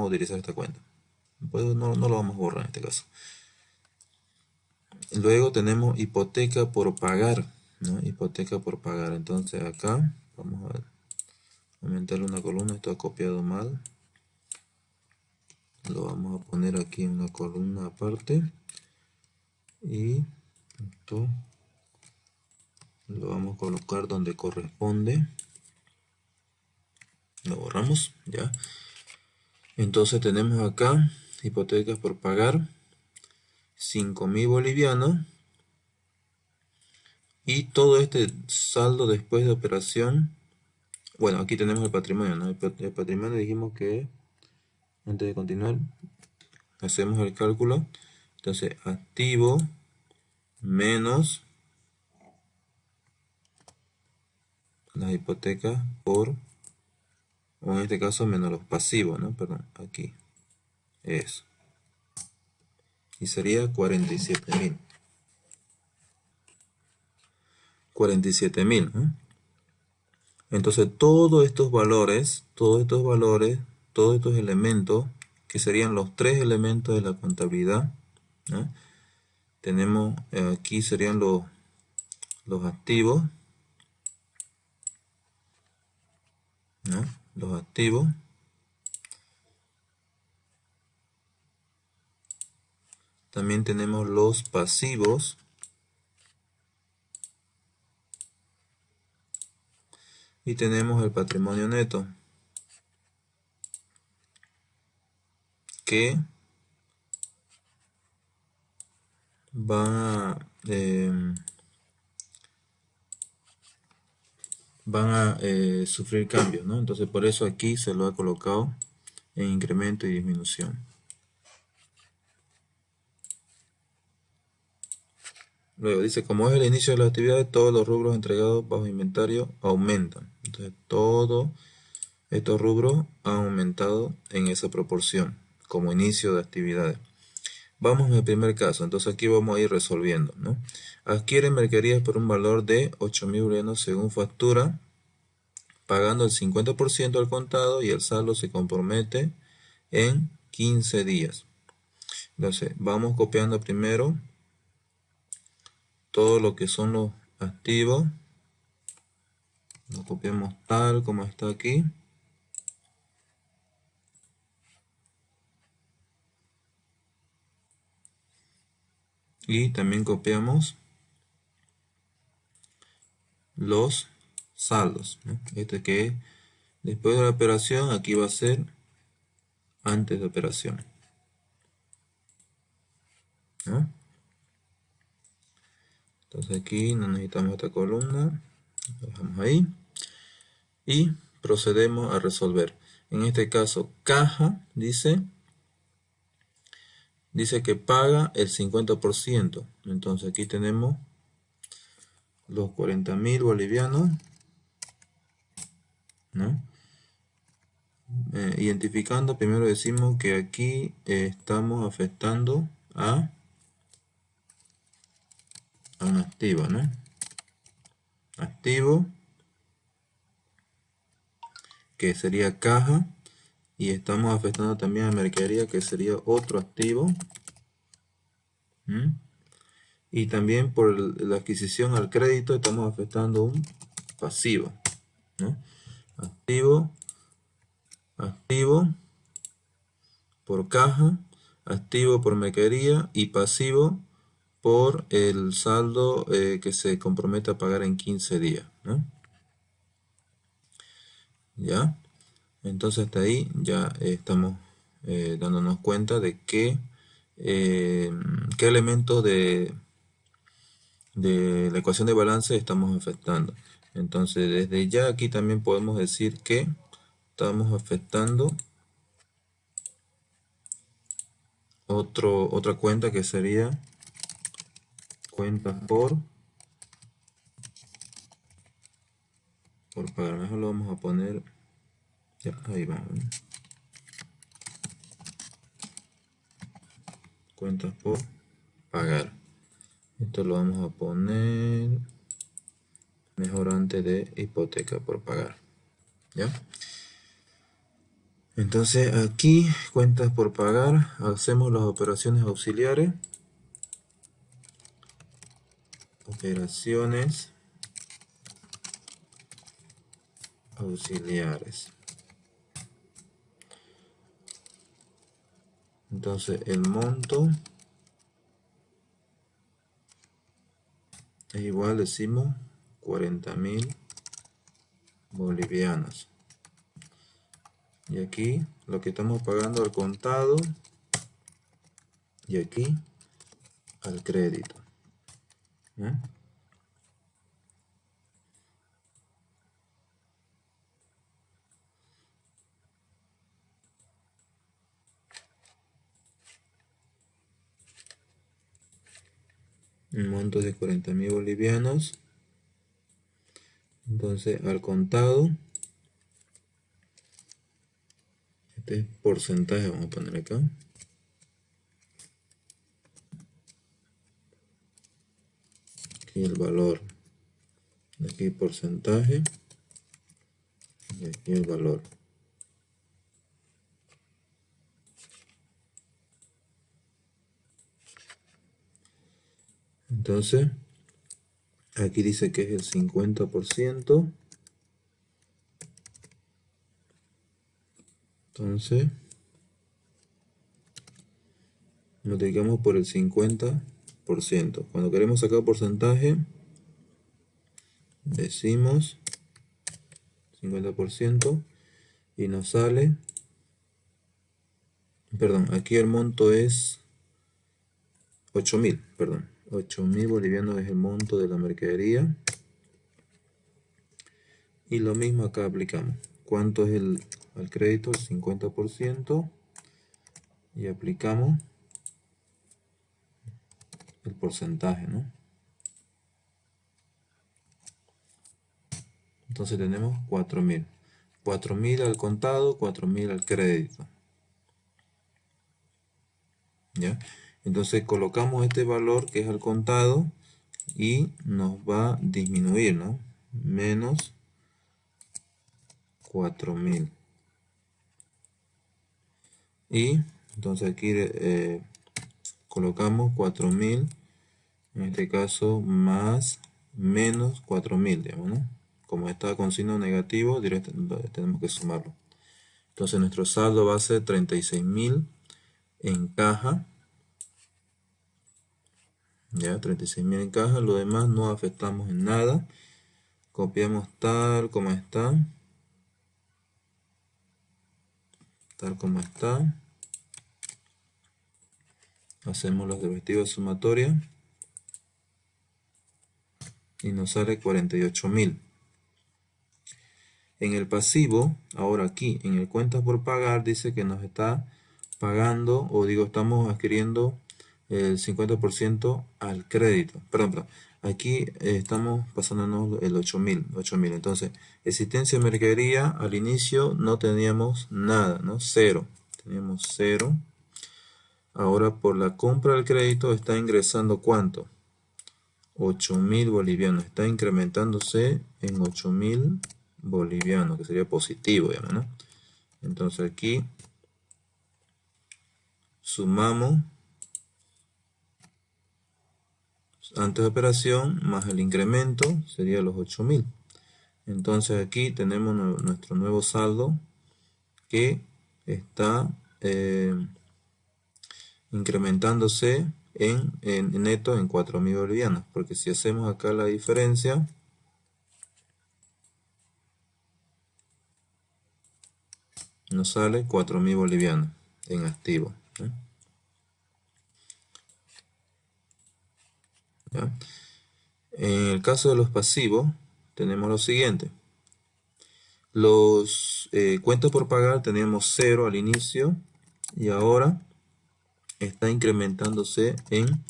utilizar esta cuenta. Pues no lo vamos a borrar en este caso. Luego tenemos hipoteca por pagar, ¿no? Hipoteca por pagar. Entonces acá vamos a aumentarle una columna. Esto ha copiado mal. Lo vamos a poner aquí en una columna aparte. Y esto lo vamos a colocar donde corresponde. Lo borramos, ya. Entonces tenemos acá hipotecas por pagar, 5.000 bolivianos. Y todo este saldo después de operación. Bueno, aquí tenemos el patrimonio, ¿no? El patrimonio dijimos que antes de continuar hacemos el cálculo. Entonces, activo menos las hipotecas por, o en este caso menos los pasivos, ¿no? Perdón, aquí. Eso. Y sería 47.000. 47.000, ¿no? Entonces, todos estos valores, todos estos elementos, que serían los tres elementos de la contabilidad, ¿no? Tenemos aquí serían los activos, ¿no? Los activos. También tenemos los pasivos. Y tenemos el patrimonio neto, que van a sufrir cambios, ¿no? Entonces por eso aquí se lo ha colocado en incremento y disminución. Luego dice, como es el inicio de la actividad, todos los rubros entregados bajo inventario aumentan. Entonces todos estos rubros han aumentado en esa proporción como inicio de actividades. Vamos en el primer caso, entonces aquí vamos a ir resolviendo, ¿no? Adquiere mercaderías por un valor de 8.000 bolivianos según factura, pagando el 50% al contado, y el saldo se compromete en 15 días. Entonces, vamos copiando primero todo lo que son los activos. Lo copiamos tal como está aquí. Y también copiamos los saldos, ¿no? Este que es después de la operación, aquí va a ser antes de operación, ¿no? Entonces aquí no necesitamos esta columna, lo dejamos ahí y procedemos a resolver. En este caso, caja dice que paga el 50%. Entonces aquí tenemos los 40.000 bolivianos, ¿no? Identificando, primero decimos que aquí estamos afectando a un activo, ¿no? Activo, que sería caja, y estamos afectando también a mercadería, que sería otro activo. Y también por la adquisición al crédito estamos afectando un pasivo, ¿no? Activo, activo por caja, activo por mercadería y pasivo por el saldo que se compromete a pagar en 15 días, ¿no? ¿Ya? Entonces hasta ahí ya estamos dándonos cuenta de qué elementos de la ecuación de balance estamos afectando. Entonces desde ya aquí también podemos decir que estamos afectando otra cuenta, que sería cuenta por pagar. Mejor lo vamos a poner, ya, ahí vamos. Cuentas por pagar. Esto lo vamos a poner mejor antes de hipoteca por pagar. ¿Ya? Entonces aquí, cuentas por pagar, hacemos las operaciones auxiliares. Operaciones auxiliares. Entonces el monto es igual, decimos, 40.000 bolivianos. Y aquí lo que estamos pagando al contado y aquí al crédito. ¿Eh? Un monto de 40.000 bolivianos. Entonces al contado, este es porcentaje, vamos a poner acá. Aquí el valor. Aquí porcentaje. Y aquí el valor. Entonces, aquí dice que es el 50%. Entonces, multiplicamos por el 50%. Cuando queremos sacar porcentaje, decimos 50% y nos sale, perdón, aquí el monto es 8.000, perdón, 8.000 bolivianos es el monto de la mercadería. Y lo mismo acá aplicamos. ¿Cuánto es al crédito? El 50%. Y aplicamos el porcentaje, ¿no? Entonces tenemos 4.000. 4.000 al contado, 4.000 al crédito. ¿Ya? Entonces colocamos este valor que es al contado y nos va a disminuir, ¿no? Menos 4.000. Y entonces aquí colocamos 4.000, en este caso más menos 4.000, digamos, ¿no? Como está con signo negativo, directamente tenemos que sumarlo. Entonces nuestro saldo va a ser 36.000 en caja. Ya, 36.000 en caja. Lo demás no afectamos en nada. Copiamos tal como está. Tal como está. Hacemos los respectivos sumatorias. Y nos sale 48.000. En el pasivo, ahora aquí, en el cuentas por pagar, dice que nos está pagando, o digo, estamos adquiriendo el 50% al crédito. Perdón. Aquí estamos pasándonos el 8.000. Entonces, existencia de mercadería, al inicio no teníamos nada, ¿no? Cero. Teníamos cero. Ahora por la compra del crédito está ingresando ¿cuánto? 8.000 bolivianos. Está incrementándose en 8.000 bolivianos, que sería positivo, digamos, ¿no? Entonces aquí sumamos antes de operación más el incremento, sería los 8.000. Entonces aquí tenemos nuestro nuevo saldo que está incrementándose en neto en 4.000 bolivianos, porque si hacemos acá la diferencia, nos sale 4.000 bolivianos en activo, ¿eh? ¿Ya? En el caso de los pasivos, tenemos lo siguiente. Los cuentas por pagar teníamos 0 al inicio y ahora está incrementándose en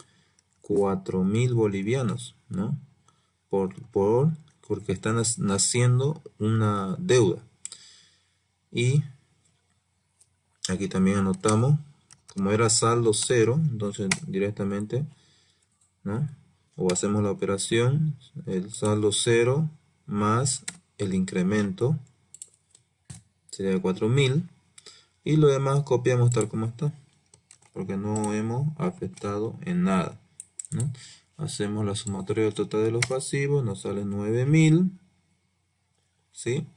4.000 bolivianos, ¿no? Porque están naciendo una deuda. Y aquí también anotamos como era saldo cero, entonces directamente, ¿no? O hacemos la operación, el saldo cero más el incremento, sería 4000, y lo demás copiamos tal como está, porque no hemos afectado en nada, ¿no? Hacemos la sumatoria total de los pasivos, nos sale 9000, ¿sí?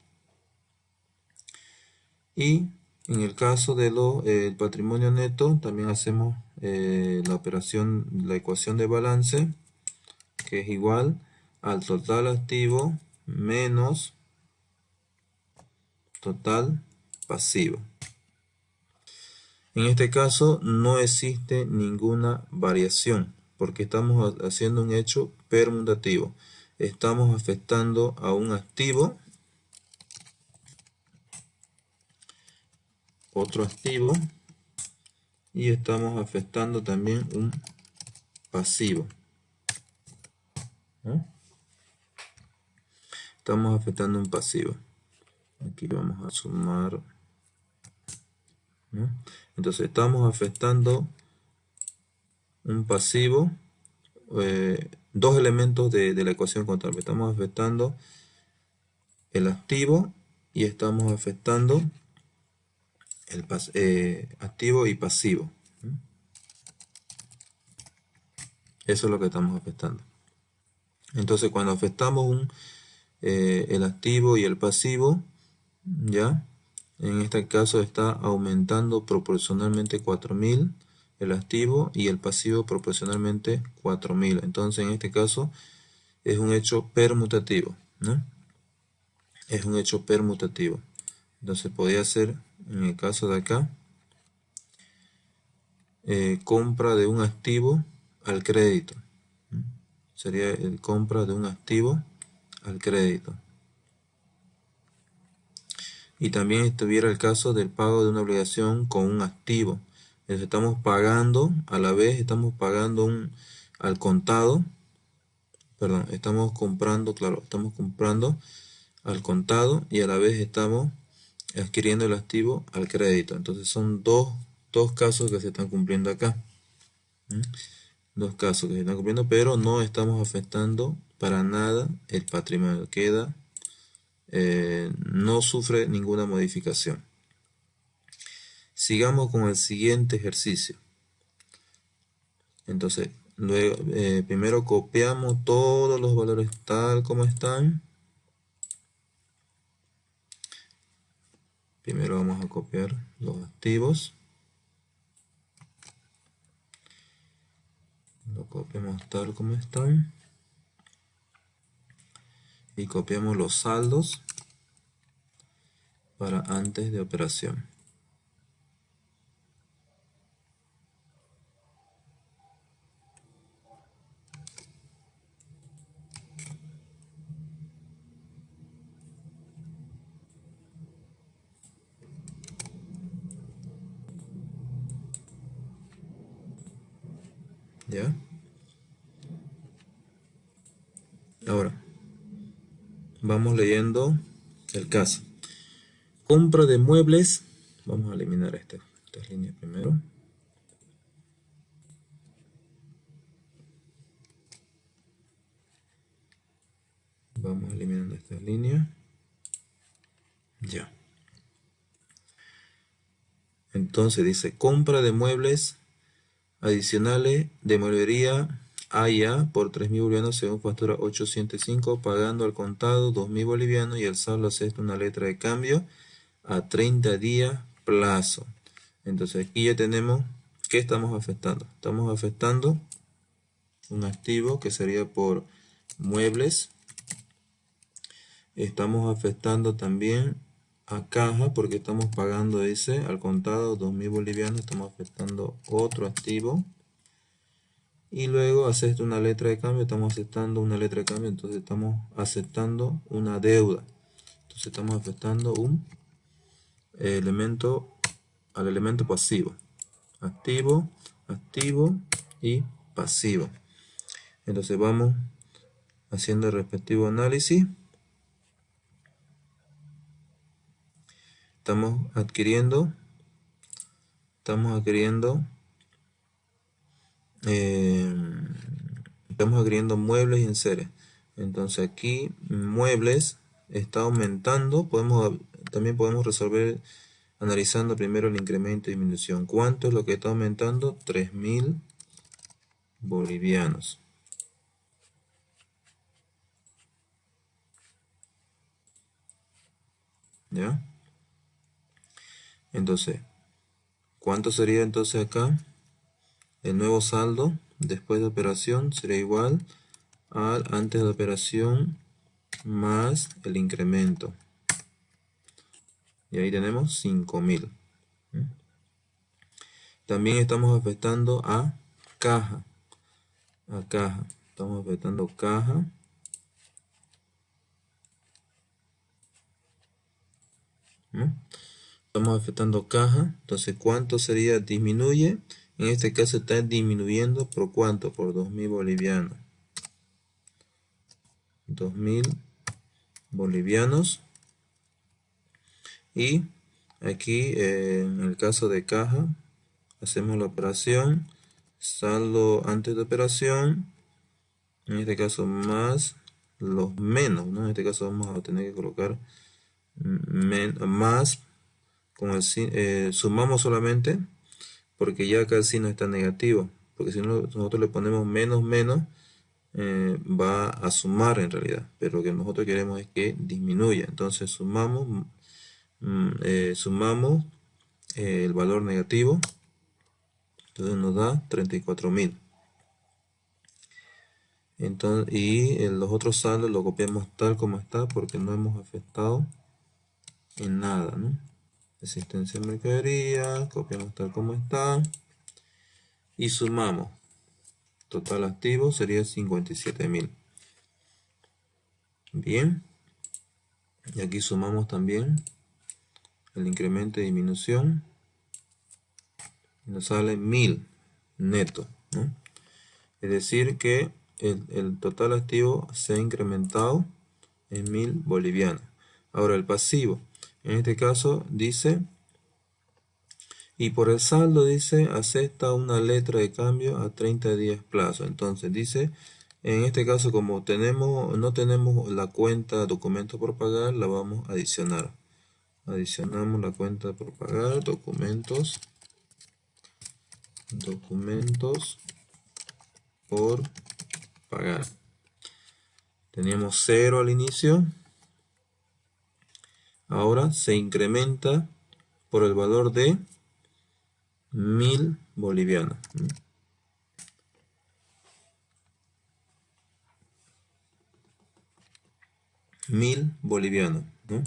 Y en el caso de el patrimonio neto, también hacemos la operación, la ecuación de balance, que es igual al total activo menos total pasivo. En este caso no existe ninguna variación, porque estamos haciendo un hecho permutativo. Estamos afectando a un activo, otro activo, y estamos afectando también un pasivo, ¿no? Estamos afectando un pasivo. Aquí vamos a sumar, ¿no? Entonces estamos afectando un pasivo, dos elementos de la ecuación contable. Estamos afectando el activo y estamos afectando el activo y pasivo. Eso es lo que estamos afectando. Entonces cuando afectamos el activo y el pasivo, ya en este caso está aumentando proporcionalmente 4000 el activo y el pasivo proporcionalmente 4000. Entonces en este caso es un hecho permutativo, ¿no? Es un hecho permutativo. Entonces podría ser, en el caso de acá, compra de un activo al crédito. Sería el compra de un activo al crédito. Y también estuviera el caso del pago de una obligación con un activo. Entonces estamos pagando, a la vez estamos pagando al contado, perdón, estamos comprando, claro, estamos comprando al contado y a la vez estamos adquiriendo el activo al crédito. Entonces son dos casos que se están cumpliendo acá. Dos casos que se están cumpliendo, pero no estamos afectando para nada el patrimonio. Queda, no sufre ninguna modificación. Sigamos con el siguiente ejercicio. Entonces, luego, primero copiamos todos los valores tal como están. Primero vamos a copiar los activos. Lo copiamos tal como están. Y copiamos los saldos para antes de operación. ¿Ya? Ahora, vamos leyendo el caso. Compra de muebles. Vamos a eliminar estas líneas primero. Vamos eliminando estas líneas. Ya. Entonces dice, compra de muebles adicionales de mueblería A y A por 3.000 bolivianos según factura 805, pagando al contado 2.000 bolivianos y el saldo acepta una letra de cambio a 30 días plazo. Entonces aquí ya tenemos, ¿qué estamos afectando? Estamos afectando un activo que sería por muebles. Estamos afectando también a caja porque estamos pagando ese al contado 2.000 bolivianos. Estamos afectando otro activo. Y luego acepta una letra de cambio. Estamos aceptando una letra de cambio. Entonces estamos aceptando una deuda. Entonces estamos afectando un elemento al elemento pasivo. Activo, activo y pasivo. Entonces vamos haciendo el respectivo análisis. Estamos adquiriendo estamos adquiriendo muebles y enseres. Entonces aquí muebles está aumentando. También podemos resolver analizando primero el incremento y disminución. ¿Cuánto es lo que está aumentando? 3.000 bolivianos. ¿Ya? Entonces, ¿cuánto sería entonces acá? El nuevo saldo después de operación será igual al antes de operación más el incremento. Y ahí tenemos 5.000. También estamos afectando a caja. Estamos afectando caja. Estamos afectando caja. Entonces, ¿cuánto sería? Disminuye. En este caso está disminuyendo. ¿Por cuánto? Por 2.000 bolivianos. 2.000 bolivianos. Y aquí, en el caso de caja, hacemos la operación. Saldo antes de operación. En este caso más los menos, ¿no? En este caso vamos a tener que colocar más con el sumamos solamente porque ya acá el signo está negativo, porque si nosotros le ponemos menos va a sumar en realidad, pero lo que nosotros queremos es que disminuya. Entonces sumamos el valor negativo, entonces nos da 34.000. Entonces, los otros saldos los copiamos tal como está porque no hemos afectado en nada, ¿no? Existencia de mercadería, copiamos tal como está y sumamos. Total activo sería 57.000. Bien, y aquí sumamos también el incremento y disminución y nos sale 1.000 neto, ¿no? Es decir que el total activo se ha incrementado en 1.000 bolivianos. Ahora el pasivo, en este caso dice, y por el saldo dice, acepta una letra de cambio a 30 días plazo. Entonces dice, en este caso como no tenemos la cuenta documento por pagar, la vamos a adicionar. Adicionamos la cuenta por pagar, documentos por pagar. Teníamos 0 al inicio. Ahora se incrementa por el valor de 1.000 bolivianos. 1.000 bolivianos, ¿no?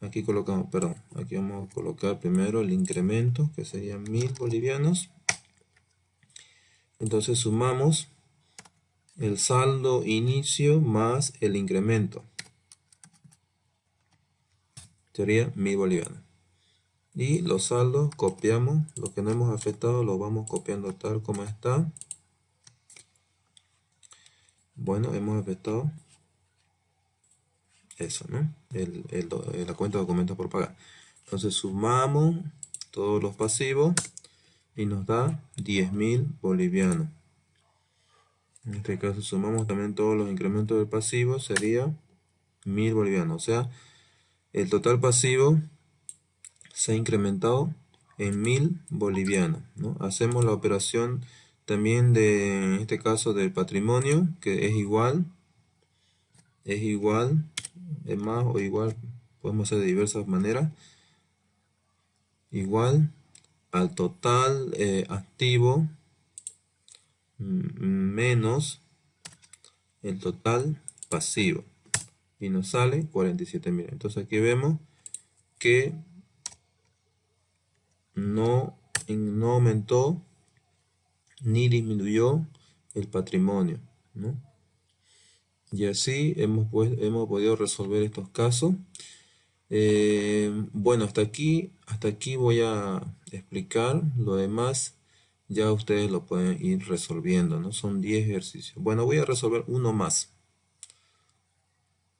Aquí colocamos, perdón, aquí vamos a colocar primero el incremento, que serían 1.000 bolivianos. Entonces sumamos el saldo inicio más el incremento. Sería 1.000 bolivianos. Y los saldos copiamos, lo que no hemos afectado lo vamos copiando tal como está. Bueno, hemos afectado eso, ¿no? La cuenta de documentos por pagar. Entonces sumamos todos los pasivos y nos da 10.000 bolivianos. En este caso sumamos también todos los incrementos del pasivo, sería 1.000 bolivianos. O sea, el total pasivo se ha incrementado en 1.000 bolivianos, ¿no? Hacemos la operación también en este caso del patrimonio, que es igual, es más o igual, podemos hacer de diversas maneras, igual al total activo menos el total pasivo y nos sale 47.000. Entonces aquí vemos que no aumentó ni disminuyó el patrimonio, ¿no? Y así hemos podido resolver estos casos. Bueno, hasta aquí voy a explicar. Lo demás ya ustedes lo pueden ir resolviendo, ¿no? Son 10 ejercicios. Bueno, voy a resolver uno más.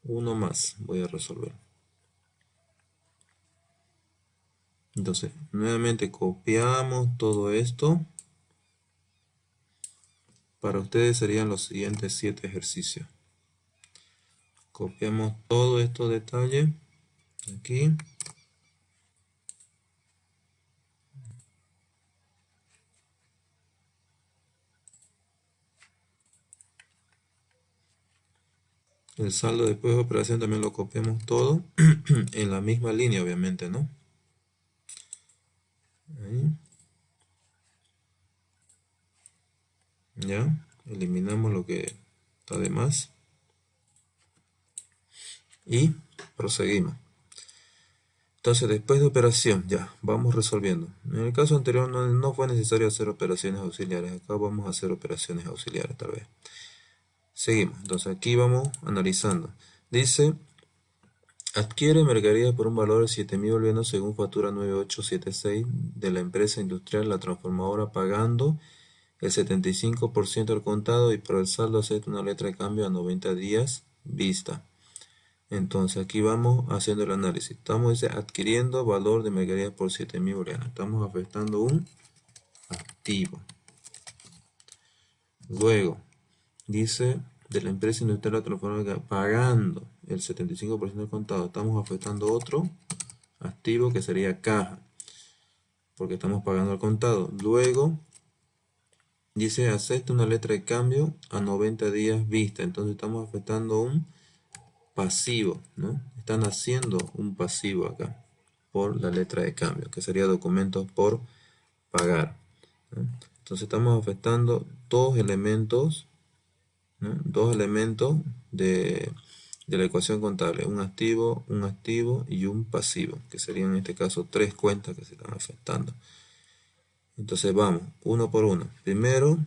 Uno más voy a resolver. Entonces, nuevamente copiamos todo esto. Para ustedes serían los siguientes 7 ejercicios. Copiamos todos estos detalles aquí. El saldo después de operación también lo copiamos todo en la misma línea, obviamente, ¿no? Ahí. Ya, eliminamos lo que está de más y proseguimos. Entonces, después de operación, ya, vamos resolviendo. En el caso anterior no fue necesario hacer operaciones auxiliares. Acá vamos a hacer operaciones auxiliares, tal vez. Seguimos. Entonces, aquí vamos analizando. Dice, adquiere mercadería por un valor de 7.000 bolivianos según factura 9876 de la empresa industrial La Transformadora, pagando el 75% al contado, y por el saldo acepta una letra de cambio a 90 días vista. Entonces aquí vamos haciendo el análisis. Estamos adquiriendo valor de mercadería por 7.000 bolivianos. Estamos afectando un activo. Luego dice de la empresa industrial La Transformadora pagando el 75% del contado. Estamos afectando otro activo que sería caja, porque estamos pagando al contado. Luego dice acepta una letra de cambio a 90 días vista. Entonces estamos afectando un pasivo, ¿no? Están haciendo un pasivo acá por la letra de cambio, que sería documentos por pagar, ¿no? Entonces estamos afectando dos elementos, ¿no? Dos elementos de la ecuación contable, un activo y un pasivo, que serían en este caso 3 cuentas que se están afectando. Entonces vamos, uno por uno. Primero,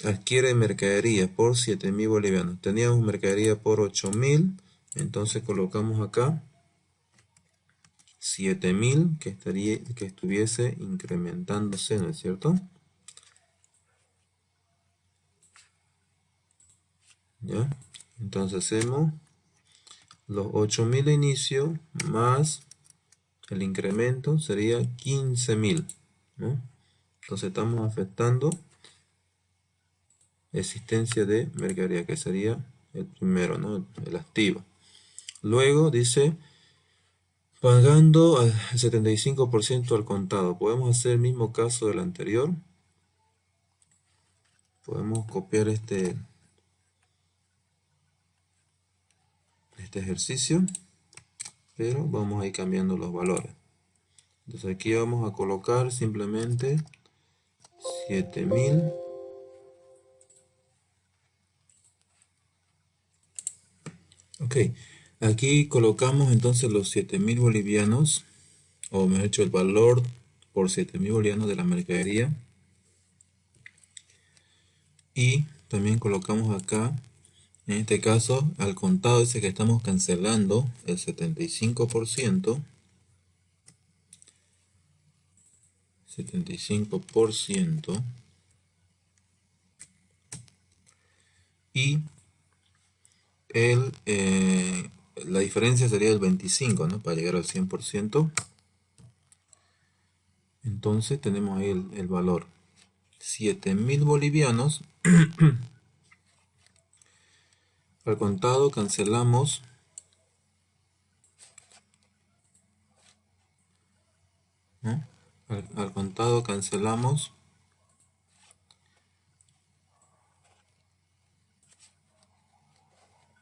adquiere mercadería por 7.000 bolivianos. Teníamos mercadería por 8.000, entonces colocamos acá 7.000 que estuviese incrementándose, ¿no es cierto? ¿Ya? Entonces hacemos los 8.000 de inicio más el incremento sería 15.000, ¿no? Entonces estamos afectando existencia de mercadería, que sería el primero, ¿no? El activo. Luego dice pagando al 75% al contado. Podemos hacer el mismo caso del anterior. Podemos copiar este ejercicio, pero vamos a ir cambiando los valores. Entonces aquí vamos a colocar simplemente 7.000. Ok, aquí colocamos entonces los 7.000 bolivianos, o mejor dicho, el valor por 7.000 bolivianos de la mercadería. Y también colocamos acá, en este caso, al contado ese que estamos cancelando, el 75%. 75%. Y la diferencia sería el 25, ¿no? Para llegar al 100%. Entonces tenemos ahí el valor. 7.000 bolivianos. Al contado cancelamos ¿no? Al contado cancelamos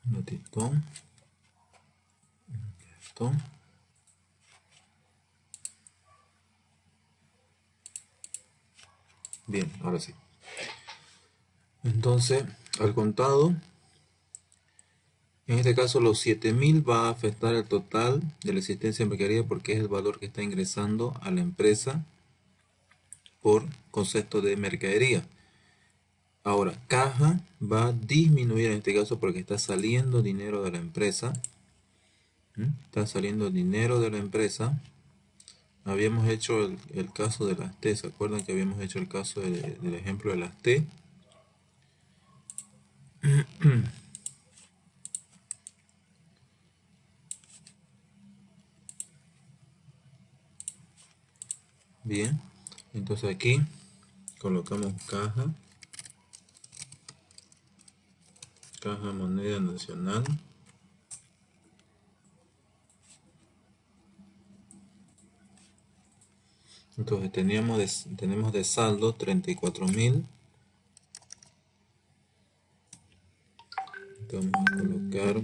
un ratito esto. Bien, ahora sí. Entonces, al contado, en este caso los 7.000 va a afectar el total de la existencia de mercadería, porque es el valor que está ingresando a la empresa por concepto de mercadería. Ahora, caja va a disminuir en este caso porque está saliendo dinero de la empresa. Está saliendo dinero de la empresa. Habíamos hecho el caso de las T. ¿Se acuerdan que habíamos hecho el caso del ejemplo de las T? Bien, entonces aquí colocamos caja moneda nacional. Entonces tenemos de saldo 34.000. Vamos a colocar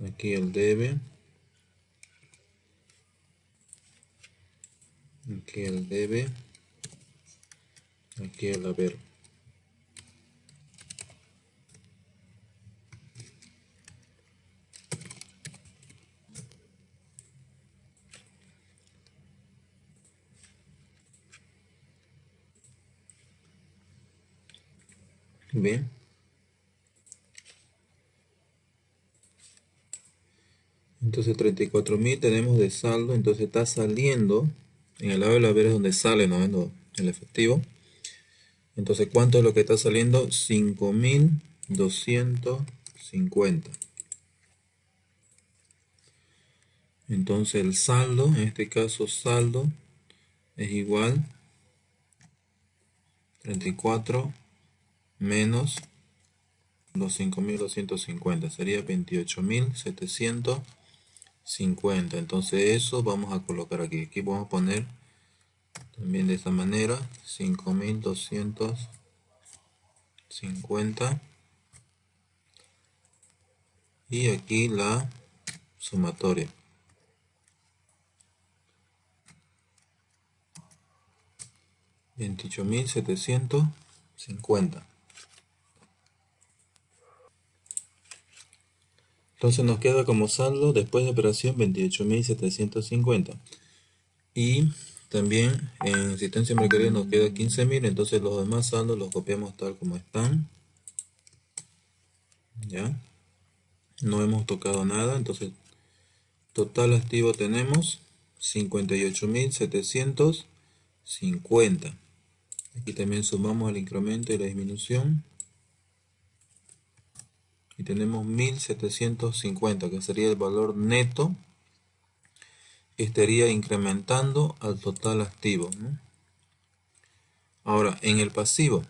aquí el debe, aquí el debe, aquí el haber. Bien, entonces 34.000 tenemos de saldo, entonces está saliendo, en el lado del haber es donde sale, ¿no? El efectivo. Entonces, ¿cuánto es lo que está saliendo? 5.250. Entonces el saldo, en este caso saldo, es igual 34 menos los 5.250, sería 28.750. Entonces eso vamos a colocar aquí. Aquí vamos a poner también de esta manera 5.250 y aquí la sumatoria. 28.750. Entonces nos queda como saldo después de operación 28.750. Y también en existencia mercadería nos queda 15.000. Entonces los demás saldos los copiamos tal como están. Ya. No hemos tocado nada. Entonces total activo tenemos 58.750. Aquí también sumamos el incremento y la disminución. Y tenemos 1.750, que sería el valor neto que estaría incrementando al total activo, ¿no? Ahora, en el pasivo,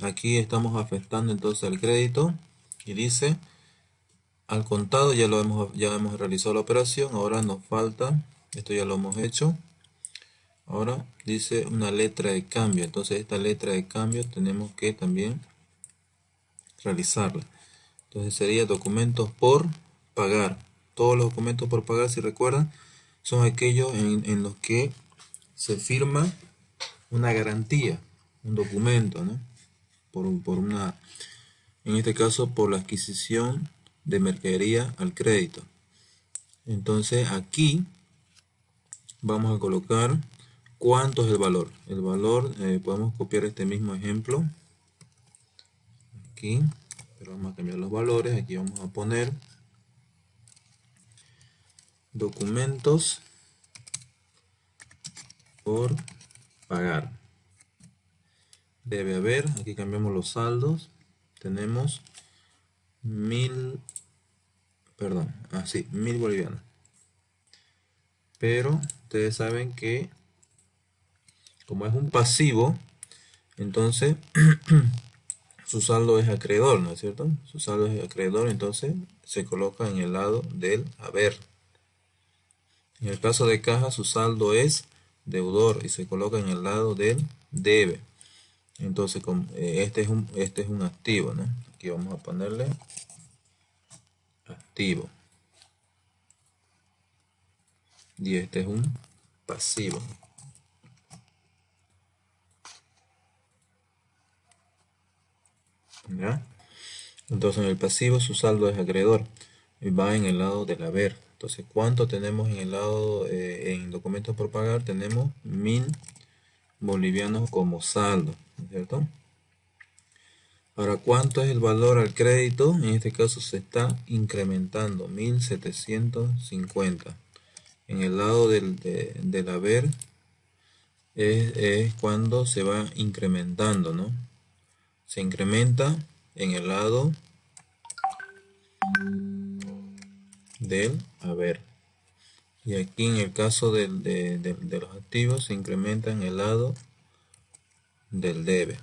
aquí estamos afectando entonces al crédito y dice, al contado ya hemos realizado la operación, ahora nos falta, esto ya lo hemos hecho, ahora dice una letra de cambio, entonces esta letra de cambio tenemos que también realizarla. Entonces sería documentos por pagar. Todos los documentos por pagar, si recuerdan, son aquellos en los que se firma una garantía, un documento, ¿no? En este caso, por la adquisición de mercadería al crédito. Entonces aquí vamos a colocar cuánto es el valor. El valor, podemos copiar este mismo ejemplo aquí, pero vamos a cambiar los valores. Aquí vamos a poner documentos por pagar. Debe haber, aquí cambiamos los saldos, tenemos 1.000 bolivianos. Pero ustedes saben que como es un pasivo, entonces su saldo es acreedor, ¿no es cierto? Su saldo es acreedor, entonces se coloca en el lado del haber. En el caso de caja, su saldo es deudor y se coloca en el lado del debe. Entonces, este es un activo, ¿no? Aquí vamos a ponerle activo. Y este es un pasivo. ¿Ya? Entonces, en el pasivo su saldo es acreedor y va en el lado del haber. Entonces, ¿cuánto tenemos en el lado, en documentos por pagar? Tenemos 1.000 bolivianos como saldo, ¿no es cierto? Ahora, ¿cuánto es el valor al crédito? En este caso se está incrementando, 1.750. En el lado del haber es cuando se va incrementando, ¿no? Se incrementa en el lado del haber. Y aquí en el caso de los activos se incrementa en el lado del debe.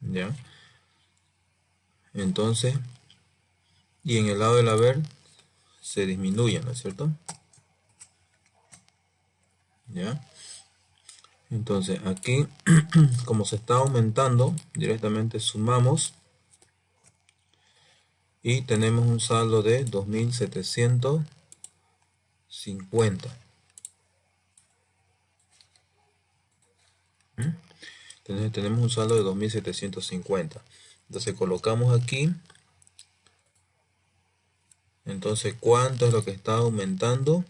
¿Ya? Entonces, y en el lado del haber se disminuye, ¿no es cierto? ¿Ya? Entonces aquí, como se está aumentando, directamente sumamos y tenemos un saldo de 2750. Entonces tenemos un saldo de 2750. Entonces colocamos aquí. Entonces, ¿cuánto es lo que está aumentando?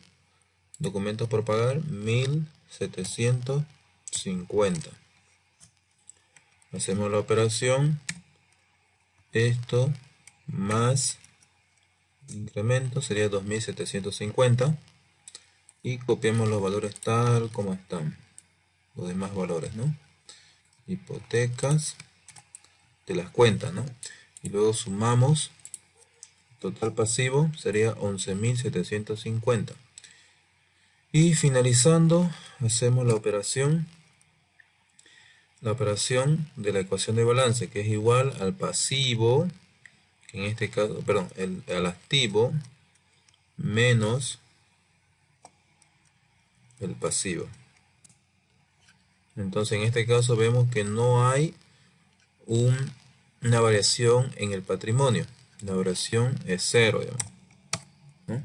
Documentos por pagar, 1750. Hacemos la operación. Esto más incremento sería 2750. Y copiamos los valores tal como están. Los demás valores, ¿no? Hipotecas de las cuentas, ¿no? Y luego sumamos. Total pasivo sería 11.750. Y finalizando, hacemos la operación de la ecuación de balance, que es igual al pasivo, que en este caso, perdón, al activo menos el pasivo. Entonces en este caso vemos que no hay una variación en el patrimonio. La variación es cero, digamos, ¿no?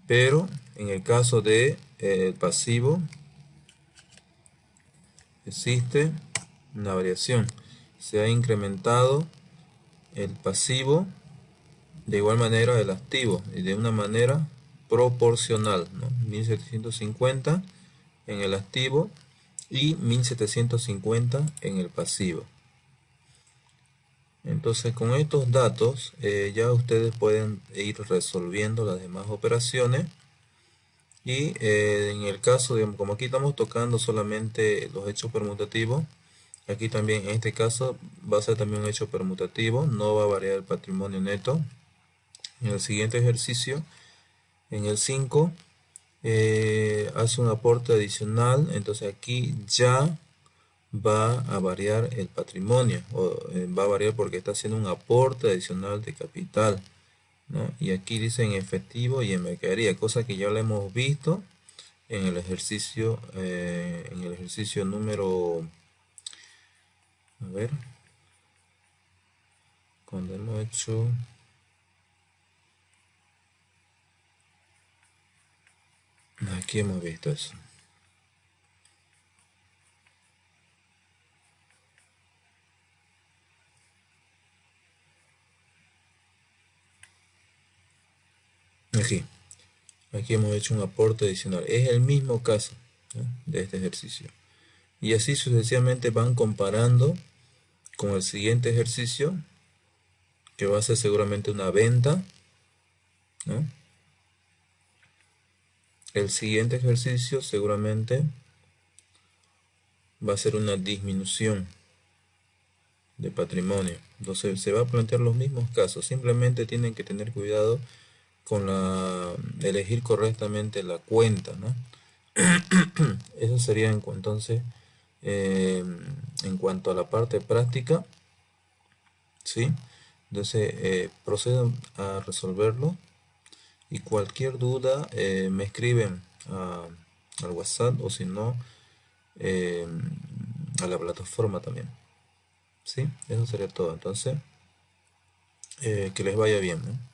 Pero en el caso de el pasivo existe una variación. Se ha incrementado el pasivo de igual manera el activo y de una manera proporcional, ¿no? 1750 en el activo y 1750 en el pasivo. Entonces con estos datos ya ustedes pueden ir resolviendo las demás operaciones y en el caso, digamos, como aquí estamos tocando solamente los hechos permutativos, aquí también en este caso va a ser también un hecho permutativo, no va a variar el patrimonio neto. En el siguiente ejercicio, en el 5, hace un aporte adicional, entonces aquí ya va a variar el patrimonio, va a variar porque está haciendo un aporte adicional de capital, ¿no? Y aquí dice en efectivo y en mercadería, cosa que ya la hemos visto en el ejercicio número, a ver, cuando hemos hecho, aquí hemos visto eso. Aquí hemos hecho un aporte adicional. Es el mismo caso, ¿no?, de este ejercicio. Y así sucesivamente van comparando con el siguiente ejercicio, que va a ser seguramente una venta, ¿no? El siguiente ejercicio seguramente va a ser una disminución de patrimonio. Entonces se va a plantear los mismos casos. Simplemente tienen que tener cuidado con elegir correctamente la cuenta, ¿no? Eso sería entonces en cuanto a la parte práctica, ¿sí? Entonces procedan a resolverlo y cualquier duda me escriben al WhatsApp o si no eh, a la plataforma también, ¿sí? Eso sería todo. Entonces que les vaya bien, ¿no?